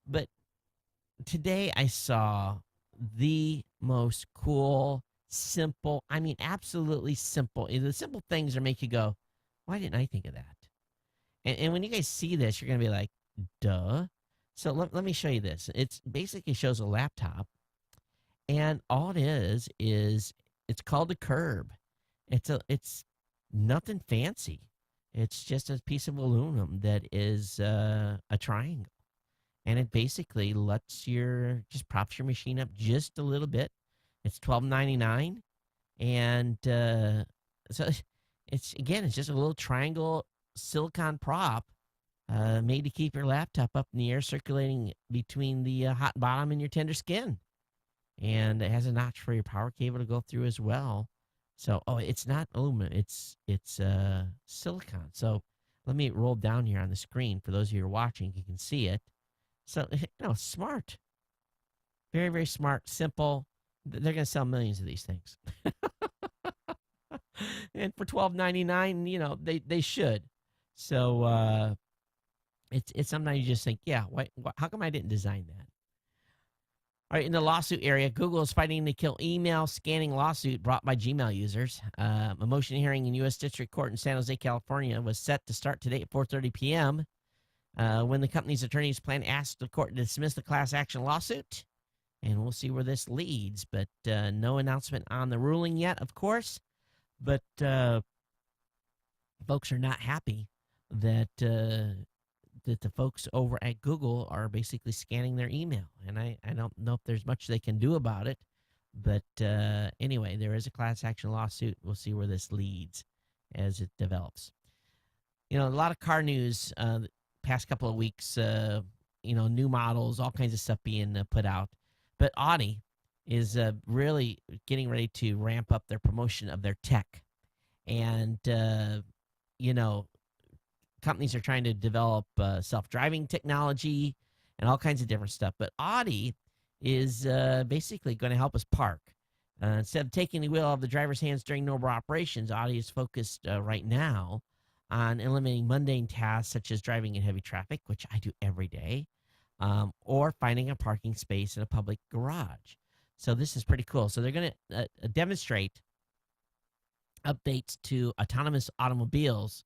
But today I saw the most cool, simple, absolutely simple. The simple things that make you go, why didn't I think of that? And when you guys see this, you're going to be like, duh. So let me show you this. It's basically shows a laptop. And all it is it's called a curb. It's nothing fancy. It's just a piece of aluminum that is a triangle. And it basically just props your machine up just a little bit. It's $12.99. And so it's just a little triangle silicone prop made to keep your laptop up in the air, circulating between the hot bottom and your tender skin. And it has a notch for your power cable to go through as well. So, it's not aluminum. It's silicone. So let me roll down here on the screen. For those of you who are watching, you can see it. So, smart. Very, very smart, simple. They're going to sell millions of these things. And for $12.99, they should. So it's sometimes you just think, yeah, how come I didn't design that? All right, in the lawsuit area, Google is fighting to kill email scanning lawsuit brought by Gmail users. A motion hearing in U.S. District Court in San Jose, California, was set to start today at 4:30 p.m. When the company's attorneys plan to ask the court to dismiss the class action lawsuit. And we'll see where this leads. But no announcement on the ruling yet, of course. But folks are not happy that the folks over at Google are basically scanning their email. And I don't know if there's much they can do about it. But anyway, there is a class action lawsuit. We'll see where this leads as it develops. A lot of car news past couple of weeks, new models, all kinds of stuff being put out. But Audi is really getting ready to ramp up their promotion of their tech. And, companies are trying to develop self-driving technology and all kinds of different stuff. But Audi is basically going to help us park. Instead of taking the wheel out of the driver's hands during normal operations, Audi is focused right now on eliminating mundane tasks such as driving in heavy traffic, which I do every day, or finding a parking space in a public garage. So this is pretty cool. So they're going to demonstrate updates to autonomous automobiles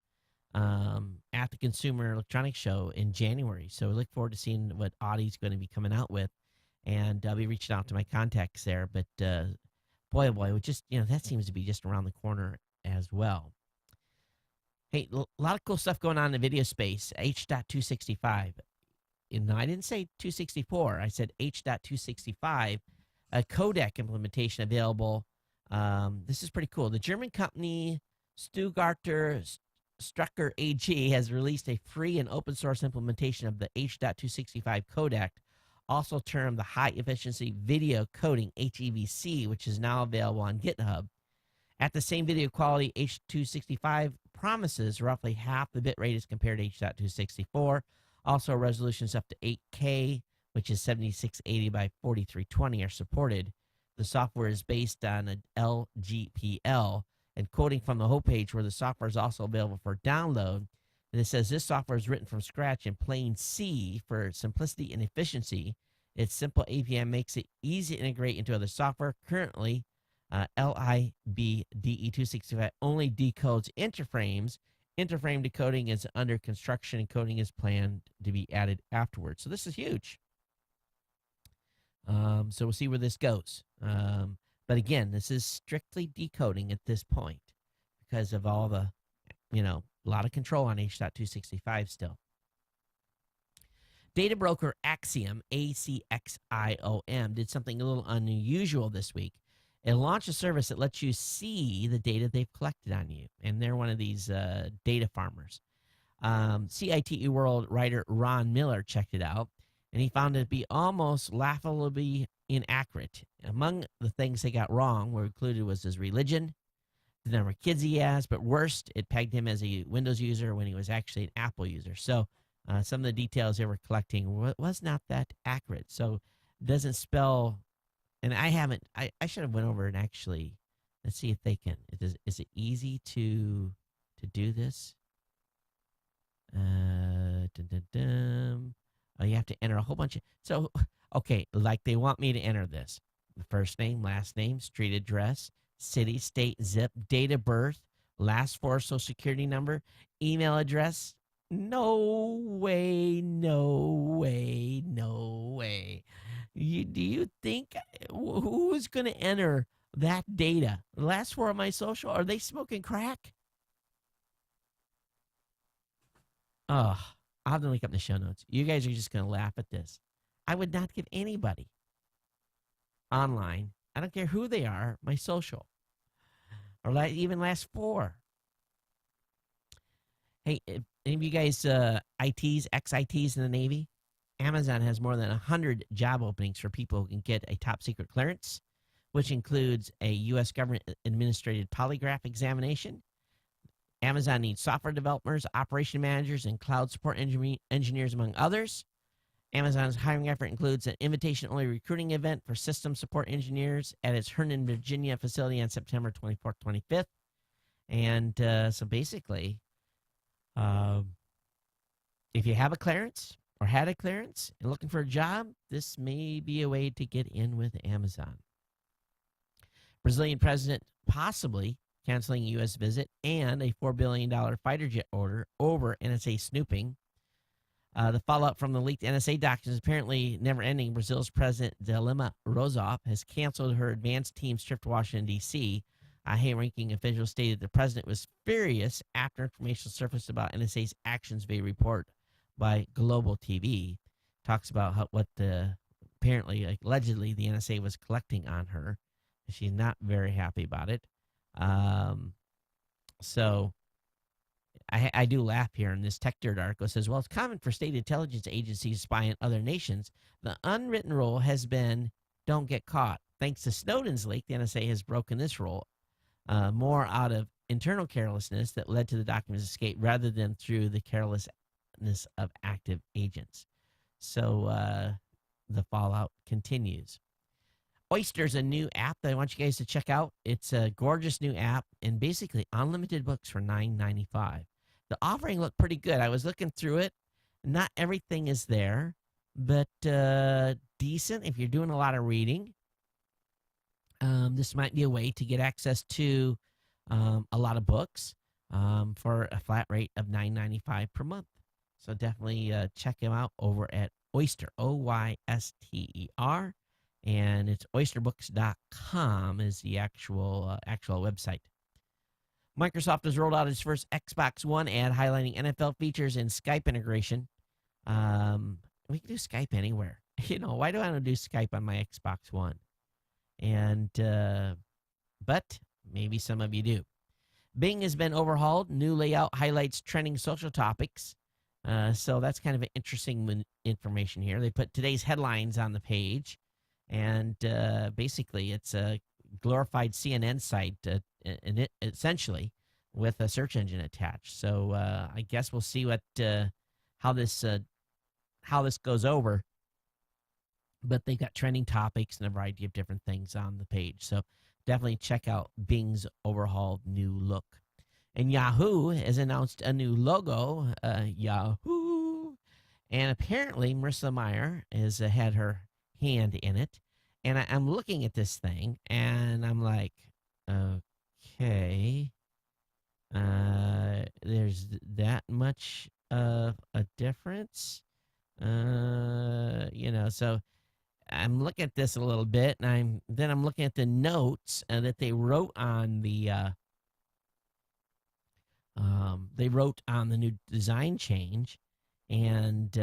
at the Consumer Electronics Show in January. So we look forward to seeing what Audi's going to be coming out with. And I'll be reaching out to my contacts there. But boy, oh boy, that seems to be just around the corner as well. Hey, a lot of cool stuff going on in the video space. H.265. No, I didn't say 264. I said H.265. A codec implementation available. This is pretty cool. The German company Stuttgarter Strucker AG has released a free and open source implementation of the H.265 codec, also termed the High Efficiency Video Coding, HEVC, which is now available on GitHub. At the same video quality H.265 promises roughly half the bit rate as compared to H.264. Also, resolutions up to 8K, which is 7680 by 4320, are supported. The software is based on an LGPL, and quoting from the homepage where the software is also available for download, and it says this software is written from scratch in plain C for simplicity and efficiency. Its simple API makes it easy to integrate into other software. Currently, LIBDE265 only decodes interframes. Interframe decoding is under construction, and coding is planned to be added afterwards. So this is huge. So we'll see where this goes. But again, this is strictly decoding at this point because of all the, a lot of control on H.265 still. Data broker Axiom, ACXIOM, did something a little unusual this week. It launched a service that lets you see the data they've collected on you, and they're one of these data farmers. CITE World writer Ron Miller checked it out, and he found it to be almost laughably inaccurate. Among the things they got wrong were included was his religion, the number of kids he has, but worst, it pegged him as a Windows user when he was actually an Apple user. So some of the details they were collecting was not that accurate. So it doesn't spell, and I should have went over and actually, let's see if they can. Is it easy to do this? Oh, you have to enter a whole bunch of, so, okay, like they want me to enter this. The first name, last name, street address, city, state, zip, date of birth, last four social security number, email address. No way, no way, no way. Do you think who's going to enter that data? The last four of my social? Are they smoking crack? Oh, I'll have to link up in the show notes. You guys are just going to laugh at this. I would not give anybody online, I don't care who they are, my social. Or even last four. Hey, any of you guys ITs, ex-ITs in the Navy? Amazon has more than 100 job openings for people who can get a top secret clearance, which includes a U.S. government administrated polygraph examination. Amazon needs software developers, operation managers, and cloud support engineers, among others. Amazon's hiring effort includes an invitation-only recruiting event for system support engineers at its Herndon, Virginia facility on September 24th, 25th. And so basically, if you have a clearance or had a clearance and looking for a job, this may be a way to get in with Amazon. Brazilian president possibly canceling a U.S. visit and a $4 billion fighter jet order over NSA snooping. The fallout from the leaked NSA documents is apparently never-ending. Brazil's President Dilma Rousseff has canceled her advanced team's trip to Washington, D.C. A high-ranking official stated the president was furious after information surfaced about NSA's actions via report by Global TV. Talks about what apparently, allegedly, the NSA was collecting on her. She's not very happy about it. So I do laugh here in this Tech Dirt article. It says, well, it's common for state intelligence agencies to spy on other nations. The unwritten rule has been don't get caught. Thanks to Snowden's leak, the NSA has broken this rule more out of internal carelessness that led to the document's escape rather than through the carelessness of active agents. So the fallout continues. Oyster's a new app that I want you guys to check out. It's a gorgeous new app and basically unlimited books for $9.95. The offering looked pretty good. I was looking through it. Not everything is there, but decent if you're doing a lot of reading. This might be a way to get access to a lot of books for a flat rate of $9.95 per month. So definitely check them out over at Oyster, Oyster. And it's oysterbooks.com is the actual website. Microsoft has rolled out its first Xbox One ad highlighting NFL features and Skype integration. We can do Skype anywhere. Why do I not do Skype on my Xbox One? And but maybe some of you do. Bing has been overhauled. New layout highlights trending social topics. So that's kind of an interesting information here. They put today's headlines on the page. And basically, it's a glorified CNN site, and it essentially with a search engine attached. So I guess we'll see what how this goes over. But they've got trending topics and a variety of different things on the page. So definitely check out Bing's overhauled new look. And Yahoo has announced a new logo, Yahoo. And apparently Marissa Meyer has had her hand in it. And I'm looking at this thing, and I'm like, okay, there's that much of a difference. So I'm looking at this a little bit, and I'm looking at the notes that they wrote on the new design change. And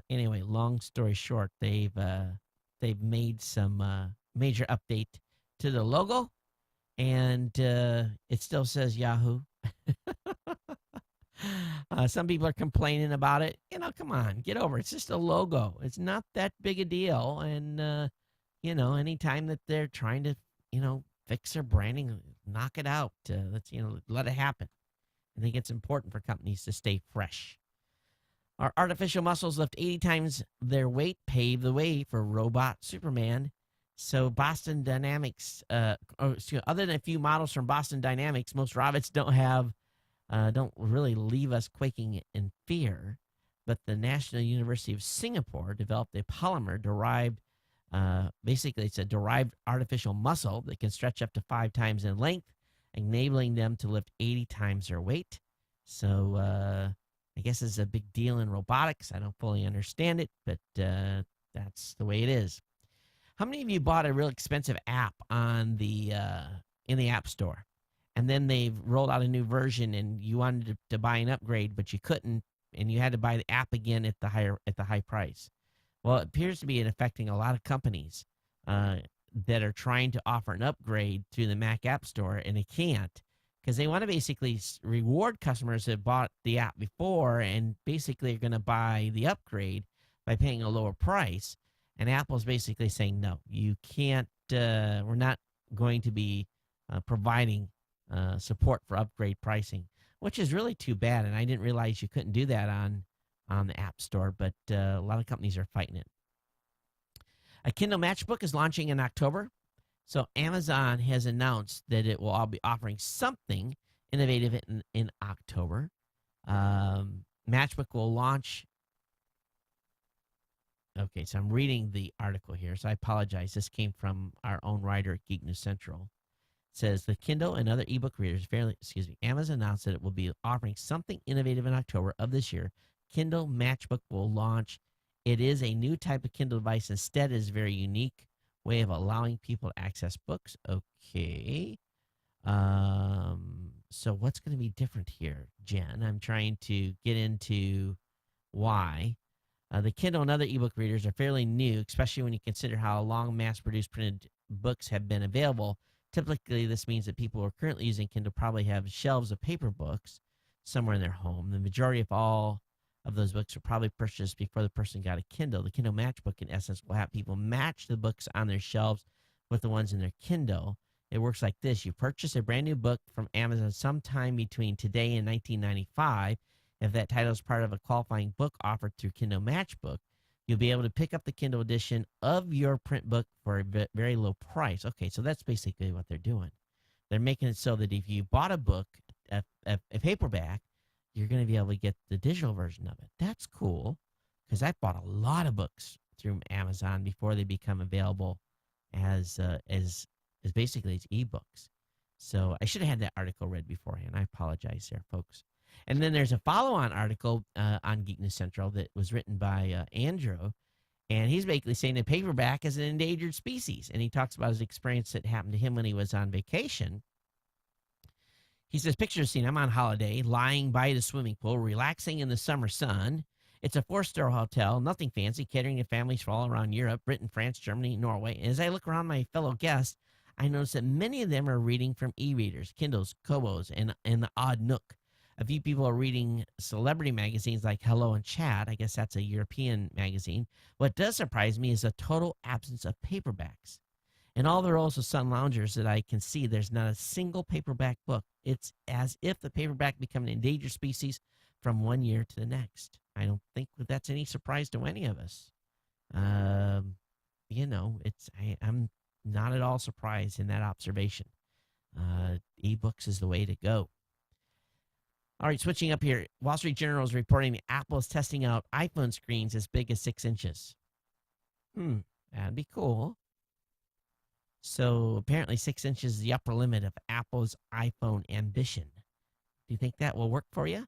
anyway, long story short, they've made some major update to the logo, and it still says Yahoo. Some people are complaining about it. Come on, get over it. It's just a logo. It's not that big a deal. And, anytime that they're trying to, fix their branding, knock it out. Let's, let it happen. I think it's important for companies to stay fresh. Our artificial muscles lift 80 times their weight, pave the way for robot Superman. So Boston Dynamics, other than a few models from Boston Dynamics, most robots don't really leave us quaking in fear. But the National University of Singapore developed a polymer derived, basically it's a derived artificial muscle that can stretch up to 5 times in length, enabling them to lift 80 times their weight. So I guess it's a big deal in robotics. I don't fully understand it, but that's the way it is. How many of you bought a real expensive app on the in the App Store, and then they've rolled out a new version, and you wanted to buy an upgrade, but you couldn't, and you had to buy the app again at the high price? Well, it appears to be affecting a lot of companies that are trying to offer an upgrade through the Mac App Store, and they can't, because they want to basically reward customers that bought the app before and basically are going to buy the upgrade by paying a lower price. And Apple's basically saying, no, you can't, we're not going to be providing support for upgrade pricing, which is really too bad. And I didn't realize you couldn't do that on the App Store, but a lot of companies are fighting it. A Kindle Matchbook is launching in October. So Amazon has announced that it will all be offering something innovative in October. Matchbook will launch. Okay, so I'm reading the article here, so I apologize. This came from our own writer at Geek News Central. It says the Kindle and other ebook readers, Amazon announced that it will be offering something innovative in October of this year. Kindle Matchbook will launch. It is a new type of Kindle device. Instead, it is a very unique way of allowing people to access books. Okay. So what's going to be different here, Jen? I'm trying to get into why. The Kindle and other ebook readers are fairly new, especially when you consider how long mass-produced printed books have been available. Typically, this means that people who are currently using Kindle probably have shelves of paper books somewhere in their home. The majority of all of those books were probably purchased before the person got a Kindle. The Kindle Matchbook, in essence, will have people match the books on their shelves with the ones in their Kindle. It works like this. You purchase a brand new book from Amazon sometime between today and 1995. If that title is part of a qualifying book offered through Kindle Matchbook, you'll be able to pick up the Kindle edition of your print book for a very low price. Okay, so that's basically what they're doing. They're making it so that if you bought a book, a paperback, you're going to be able to get the digital version of it. That's cool, because I bought a lot of books through Amazon before they become available as basically as ebooks. So I should have had that article read beforehand. I apologize there, folks. And then there's a follow-on article on Geek News Central that was written by Andrew, and he's basically saying that paperback is an endangered species, and he talks about his experience that happened to him when he was on vacation. He says, picture the scene. I'm on holiday, lying by the swimming pool, relaxing in the summer sun. It's a 4-star hotel, nothing fancy, catering to families from all around Europe, Britain, France, Germany, Norway. And as I look around my fellow guests, I notice that many of them are reading from e-readers, Kindles, Kobos, and the odd Nook. A few people are reading celebrity magazines like Hello and Chat. I guess that's a European magazine. What does surprise me is the total absence of paperbacks. In all the rows of Sun Loungers that I can see, there's not a single paperback book. It's as if the paperback become an endangered species from one year to the next. I don't think that's any surprise to any of us. I'm not at all surprised in that observation. Ebooks is the way to go. All right, switching up here. Wall Street Journal is reporting that Apple is testing out iPhone screens as big as 6 inches. That'd be cool. So apparently 6 inches is the upper limit of Apple's iPhone ambition. Do you think that will work for you?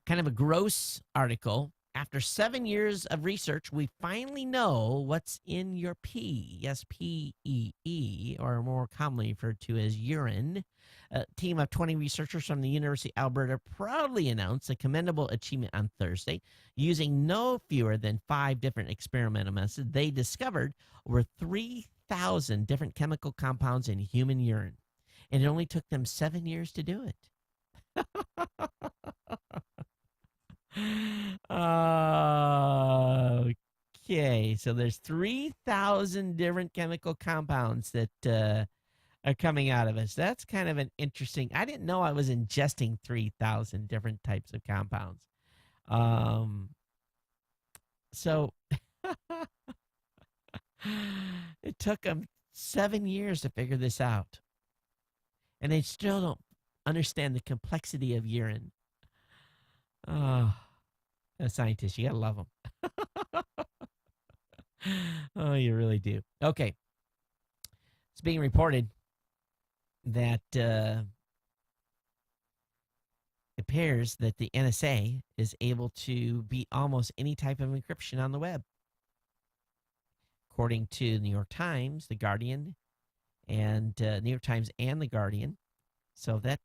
Kind of a gross article. After 7 years of research, we finally know what's in your pee. Yes, P-E-E, or more commonly referred to as urine. A team of 20 researchers from the University of Alberta proudly announced a commendable achievement on Thursday. Using no fewer than 5 different experimental methods, they discovered over 3,000 different chemical compounds in human urine. And it only took them 7 years to do it. Okay, so there's 3,000 different chemical compounds that are coming out of us. That's kind of an interesting. I didn't know I was ingesting 3,000 different types of compounds. So it took them 7 years to figure this out, and they still don't understand the complexity of urine. Oh, a scientist, you gotta love them. Oh, you really do. Okay. It's being reported that it appears that the NSA is able to beat almost any type of encryption on the web. According to the New York Times, The Guardian, and New York Times and The Guardian. So that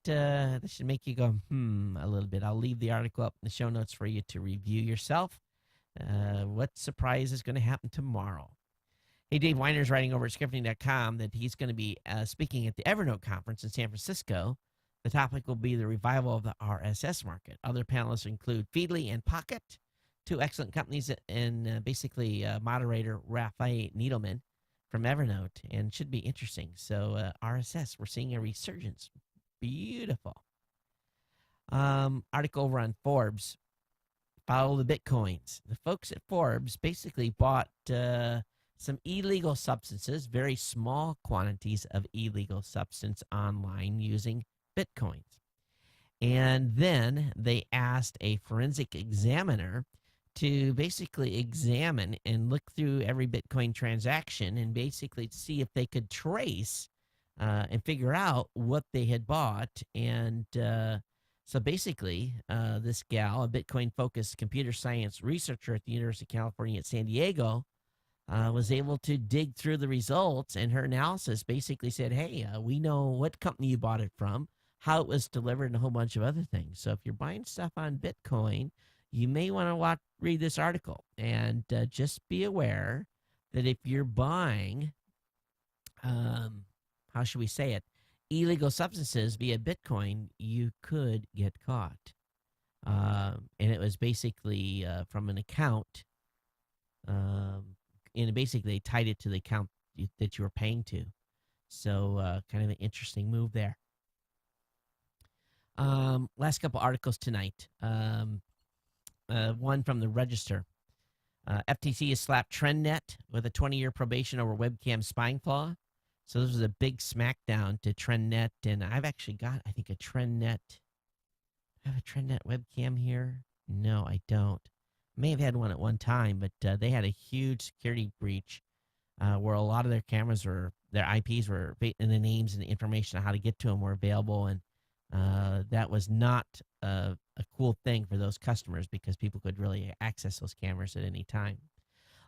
should make you go, a little bit. I'll leave the article up in the show notes for you to review yourself. What surprise is going to happen tomorrow? Hey, Dave Weiner's writing over at scripting.com that he's going to be speaking at the Evernote conference in San Francisco. The topic will be the revival of the RSS market. Other panelists include Feedly and Pocket, 2 excellent companies, and basically moderator Raphael Needleman from Evernote, and should be interesting. So RSS, we're seeing a resurgence. Beautiful. Article over on Forbes. Follow the Bitcoins. The folks at Forbes basically bought some illegal substances, very small quantities of illegal substance online using Bitcoins. And then they asked a forensic examiner to basically examine and look through every Bitcoin transaction and basically see if they could trace and figure out what they had bought. And so basically, this gal, a Bitcoin-focused computer science researcher at the University of California at San Diego, was able to dig through the results, and her analysis basically said, hey, we know what company you bought it from, how it was delivered, and a whole bunch of other things. So if you're buying stuff on Bitcoin, you may want to read this article. And just be aware that if you're buying, how should we say it, illegal substances via Bitcoin, you could get caught. And it was basically from an account, and basically they tied it to the account that you were paying to. So kind of an interesting move there. Last couple articles tonight. One from the Register. FTC has slapped TrendNet with a 20-year probation over webcam spying flaw. So this was a big smackdown to TrendNet, and I've actually got, I think, a TrendNet. I have a TrendNet webcam here. No, I don't. May have had one at one time, but they had a huge security breach where a lot of their cameras were, their IPs were, and the names and the information on how to get to them were available, and that was not a cool thing for those customers because people could really access those cameras at any time.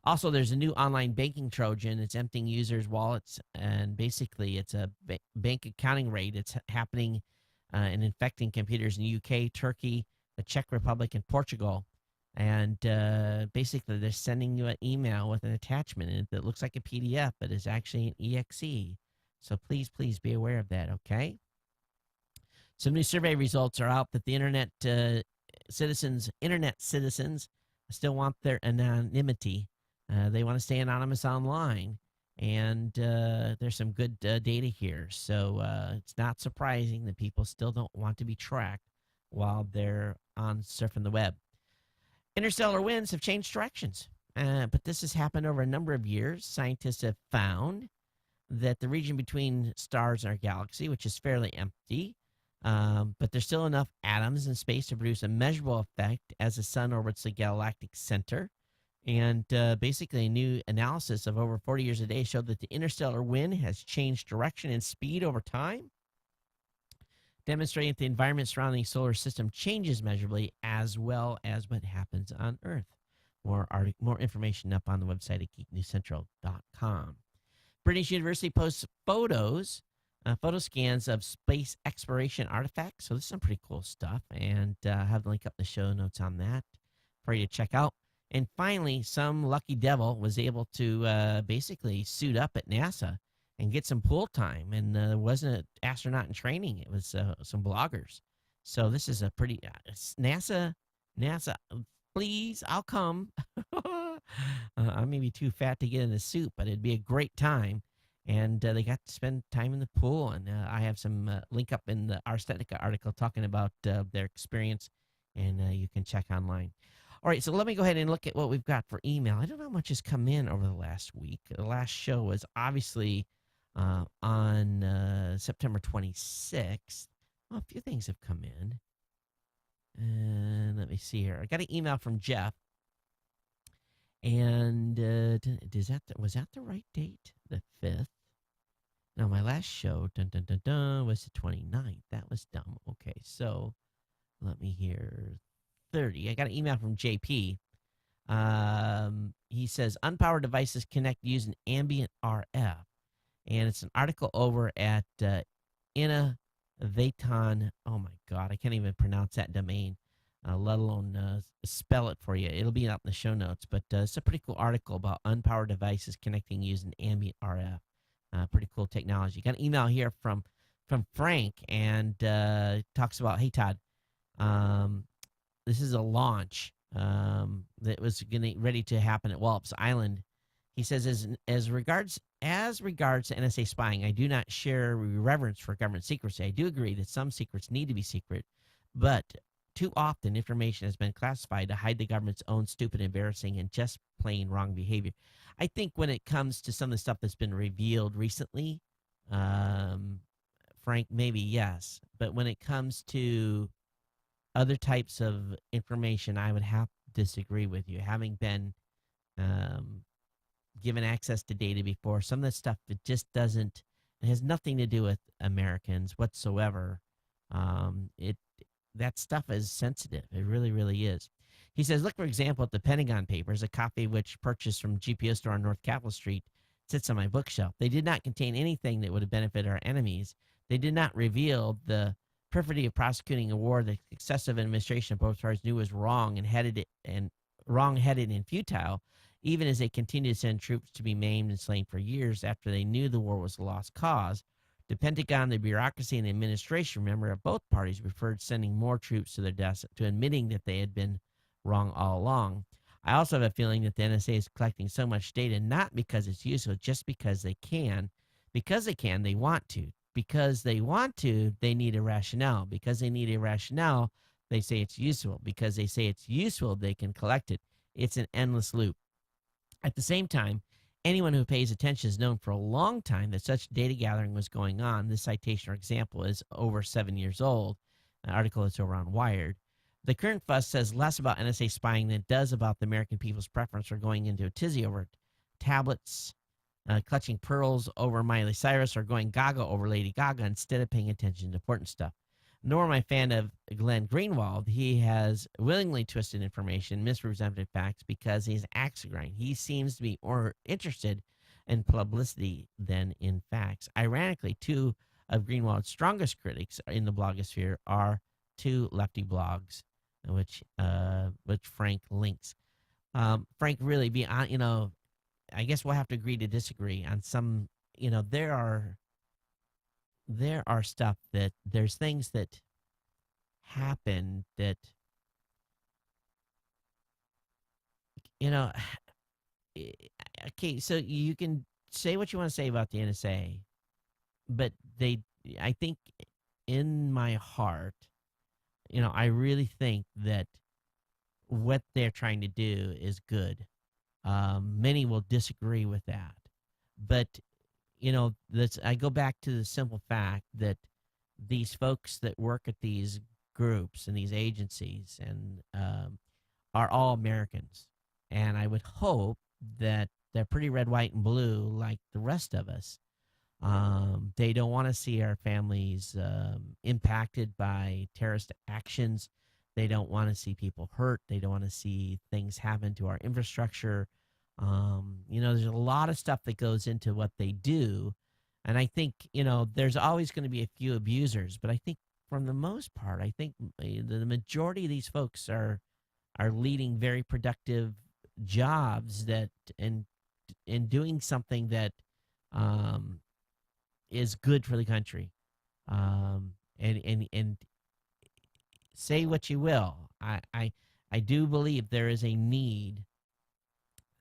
Also, there's a new online banking Trojan. It's emptying users' wallets, and basically it's a bank accounting raid. It's happening and infecting computers in the UK, Turkey, the Czech Republic, and Portugal. And basically they're sending you an email with an attachment in it that looks like a PDF, but is actually an EXE. So please be aware of that, okay? Some new survey results are out that the internet citizens still want their anonymity. They want to stay anonymous online. And there's some good data here. So it's not surprising that people still don't want to be tracked while they're on surfing the web. Interstellar winds have changed directions, but this has happened over a number of years. Scientists have found that the region between stars in our galaxy, which is fairly empty, but there's still enough atoms in space to produce a measurable effect as the sun orbits the galactic center. And basically, a new analysis of over 40 years a day showed that the interstellar wind has changed direction and speed over time, demonstrating that the environment surrounding the solar system changes measurably as well as what happens on Earth. More information up on the website at geeknewscentral.com. British University posts photo scans of space exploration artifacts. So this is some pretty cool stuff, and I have the link up in the show notes on that for you to check out. And finally, some lucky devil was able to basically suit up at NASA and get some pool time. And it wasn't an astronaut in training. It was some bloggers. So this is a pretty NASA, please, I'll come. I may be too fat to get in the suit, but it'd be a great time. And they got to spend time in the pool. And I have some link up in the Ars Technica article talking about their experience, and you can check online. All right, so let me go ahead and look at what we've got for email. I don't know how much has come in over the last week. The last show was obviously on September 26th. Well, a few things have come in. And let me see here. I got an email from Jeff. And was that the right date? The 5th? No, my last show was the 29th. That was dumb. Okay, so let me hear 30. I got an email from JP. He says, unpowered devices connect using ambient RF. And it's an article over at Innovaton. Oh, my God. I can't even pronounce that domain, let alone spell it for you. It'll be up in the show notes. But it's a pretty cool article about unpowered devices connecting using ambient RF. Pretty cool technology. Got an email here from Frank, and talks about, hey, Todd, this is a launch that was ready to happen at Wallops Island. He says, as regards to NSA spying, I do not share reverence for government secrecy. I do agree that some secrets need to be secret, but too often information has been classified to hide the government's own stupid, embarrassing, and just plain wrong behavior. I think when it comes to some of the stuff that's been revealed recently, Frank, maybe yes. But when it comes to other types of information, I would have to disagree with you. Having been given access to data before, some of the stuff that just doesn't, it has nothing to do with Americans whatsoever. That stuff is sensitive. It really, really is. He says, look, for example, at the Pentagon Papers, a copy which purchased from GPO store on North Capitol Street sits on my bookshelf. They did not contain anything that would have benefited our enemies. They did not reveal the perfidy of prosecuting a war the successive administration of both parties knew was wrong-headed and futile, even as they continued to send troops to be maimed and slain for years after they knew the war was a lost cause. The Pentagon, the bureaucracy, and the administration, remember, of both parties preferred sending more troops to their deaths to admitting that they had been wrong all along. I also have a feeling that the NSA is collecting so much data not because it's useful, just because they can. Because they can, they want to. Because they want to, they need a rationale. Because they need a rationale, they say it's useful. Because they say it's useful, they can collect it. It's an endless loop. At the same time, anyone who pays attention has known for a long time that such data gathering was going on. This citation or example is over 7 years old, an article that's over on Wired. The current fuss says less about NSA spying than it does about the American people's preference for going into a tizzy over tablets, clutching pearls over Miley Cyrus, or going gaga over Lady Gaga instead of paying attention to important stuff. Nor am I a fan of Glenn Greenwald. He has willingly twisted information, misrepresented facts because he's an axe to grind. He seems to be more interested in publicity than in facts. Ironically, two of Greenwald's strongest critics in the blogosphere are two lefty blogs, which Frank links. Frank, really, I guess we'll have to agree to disagree on some. There are stuff that there's things that happen that, okay, so you can say what you want to say about the NSA, but I think in my heart, I really think that what they're trying to do is good. Many will disagree with that, but I go back to the simple fact that these folks that work at these groups and these agencies and are all Americans, and I would hope that they're pretty red, white, and blue like the rest of us. They don't want to see our families impacted by terrorist actions. They don't want to see people hurt. They don't want to see things happen to our infrastructure. There's a lot of stuff that goes into what they do. And I think, there's always going to be a few abusers. But I think from the most part, I think the majority of these folks are leading very productive jobs that and doing something that is good for the country. And say what you will, I do believe there is a need.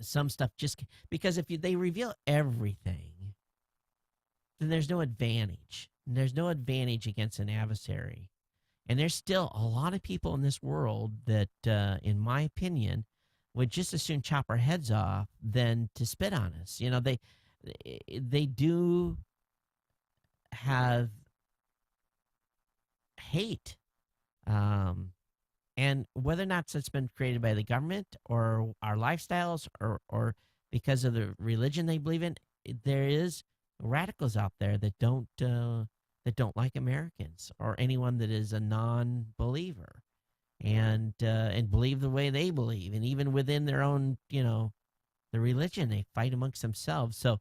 Some stuff just because if they reveal everything, then there's no advantage. There's no advantage against an adversary. And there's still a lot of people in this world that, in my opinion, would just as soon chop our heads off than to spit on us. They do have hate. And whether or not it's been created by the government or our lifestyles or because of the religion they believe in, there is radicals out there that don't like Americans or anyone that is a non-believer and believe the way they believe, and even within their own the religion they fight amongst themselves. So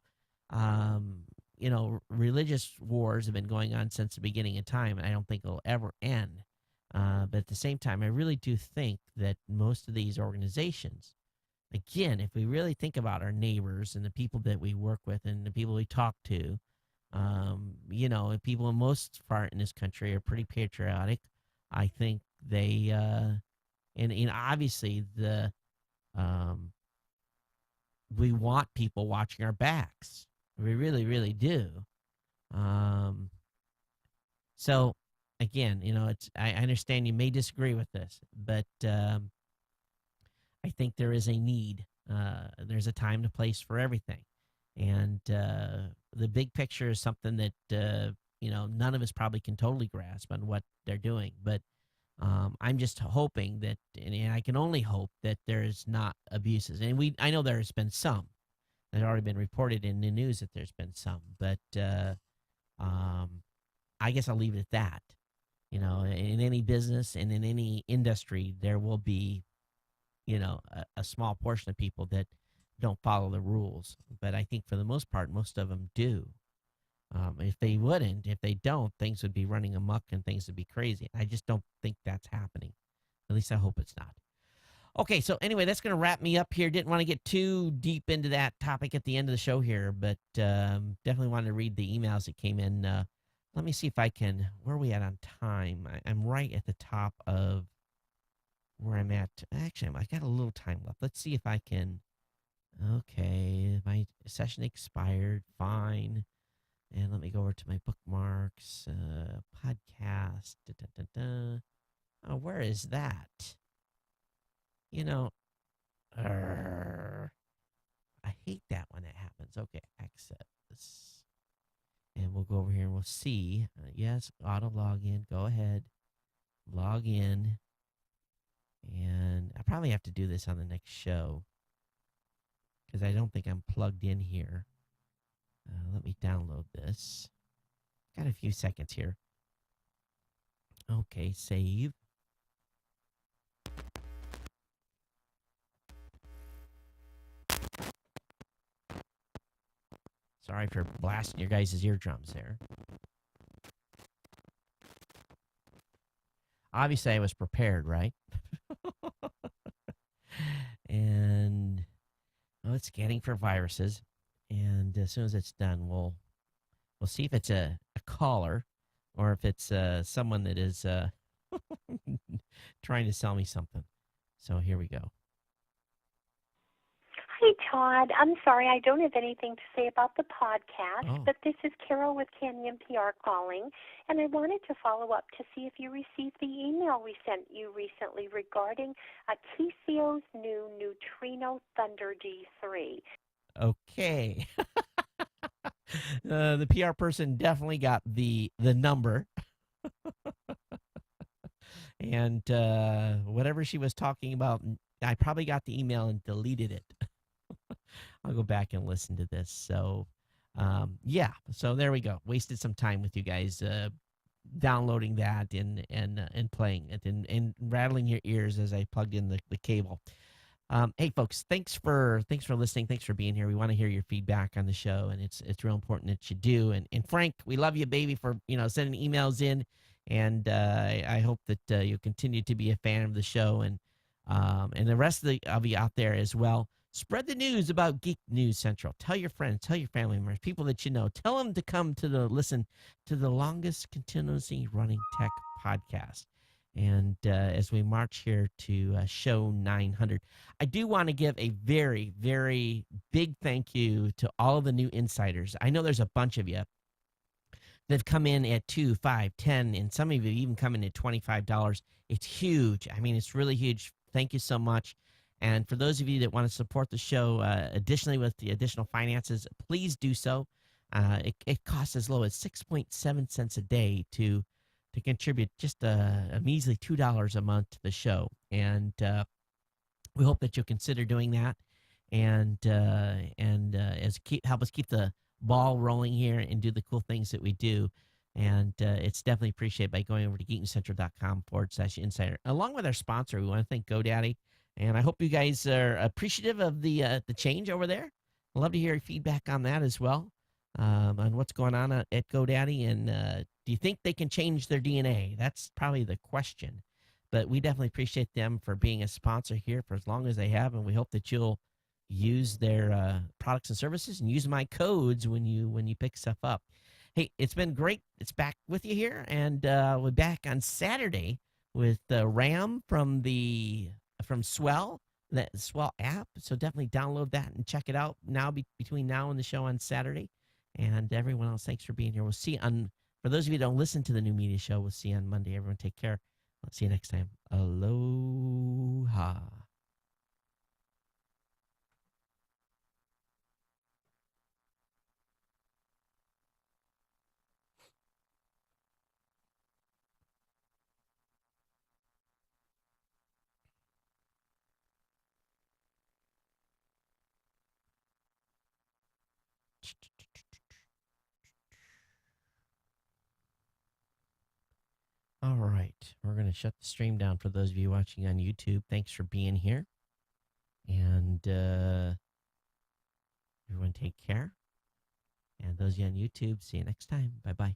religious wars have been going on since the beginning of time, and I don't think it'll ever end. But at the same time, I really do think that most of these organizations, again, if we really think about our neighbors and the people that we work with and the people we talk to, people in most part in this country are pretty patriotic. I think they, and obviously we want people watching our backs. We really, really do. So again, I understand you may disagree with this, but I think there is a need. There's a time and place for everything. And the big picture is something that, none of us probably can totally grasp on what they're doing. But I'm just hoping that, and I can only hope that there's not abuses. And I know there has been some. There's already been reported in the news that there's been some. But I guess I'll leave it at that. In any business and in any industry, there will be, a small portion of people that don't follow the rules. But I think for the most part, most of them do. If they don't, things would be running amok and things would be crazy. I just don't think that's happening. At least I hope it's not. Okay, so anyway, that's going to wrap me up here. Didn't want to get too deep into that topic at the end of the show here, but definitely wanted to read the emails that came in. Let me see if I can, where are we at on time? I'm right at the top of where I'm at. Actually, I got a little time left. Let's see if I can. Okay, my session expired. Fine. And let me go over to my bookmarks, podcast. Oh, where is that? I hate that when that happens. Okay, exit this. And we'll go over here and we'll see. Yes, auto login. Go ahead. Log in. And I probably have to do this on the next show because I don't think I'm plugged in here. Let me download this. Got a few seconds here. Okay, save. Sorry for blasting your guys' eardrums there. Obviously, I was prepared, right? And it's scanning for viruses. And as soon as it's done, we'll see if it's a caller or if it's someone that is trying to sell me something. So here we go. Hi, Todd. I'm sorry, I don't have anything to say about the podcast, Oh. but this is Carol with Canyon PR calling, and I wanted to follow up to see if you received the email we sent you recently regarding TCO's new Neutrino Thunder G3. Okay. The PR person definitely got the number, and whatever she was talking about, I probably got the email and deleted it. I'll go back and listen to this. So, yeah. So there we go. Wasted some time with you guys downloading that and playing it and rattling your ears as I plugged in the cable. Hey, folks, thanks for listening. Thanks for being here. We want to hear your feedback on the show, and it's real important that you do. And Frank, we love you, baby, for sending emails in, and I hope that you'll continue to be a fan of the show, and the rest of you out there as well. Spread the news about Geek News Central. Tell your friends, tell your family members, people that you know. Tell them to come to listen to the longest continuously running tech podcast. And as we march here to show 900, I do want to give a very, very big thank you to all of the new insiders. I know there's a bunch of you that have come in at $2, $5, $10, and some of you even come in at $25. It's huge. I mean, it's really huge. Thank you so much. And for those of you that want to support the show additionally with the additional finances, please do so. It costs as low as 6.7 cents a day to contribute just a measly $2 a month to the show. And we hope that you'll consider doing that and help us keep the ball rolling here and do the cool things that we do. And it's definitely appreciated by going over to geeknewscentral.com/insider. Along with our sponsor, we want to thank GoDaddy. And I hope you guys are appreciative of the change over there. I'd love to hear your feedback on that as well, on what's going on at GoDaddy. And do you think they can change their DNA? That's probably the question. But we definitely appreciate them for being a sponsor here for as long as they have. And we hope that you'll use their products and services and use my codes when you pick stuff up. Hey, it's been great. It's back with you here. And we're back on Saturday with Ram from Swell, that Swell app. So definitely download that and check it out now between now and the show on Saturday. And everyone else, thanks for being here. We'll see you for those of you who don't listen to the new media show, we'll see you on Monday. Everyone take care. I'll see you next time. Aloha. All right. We're going to shut the stream down for those of you watching on YouTube. Thanks for being here. And everyone take care. And those of you on YouTube, see you next time. Bye-bye.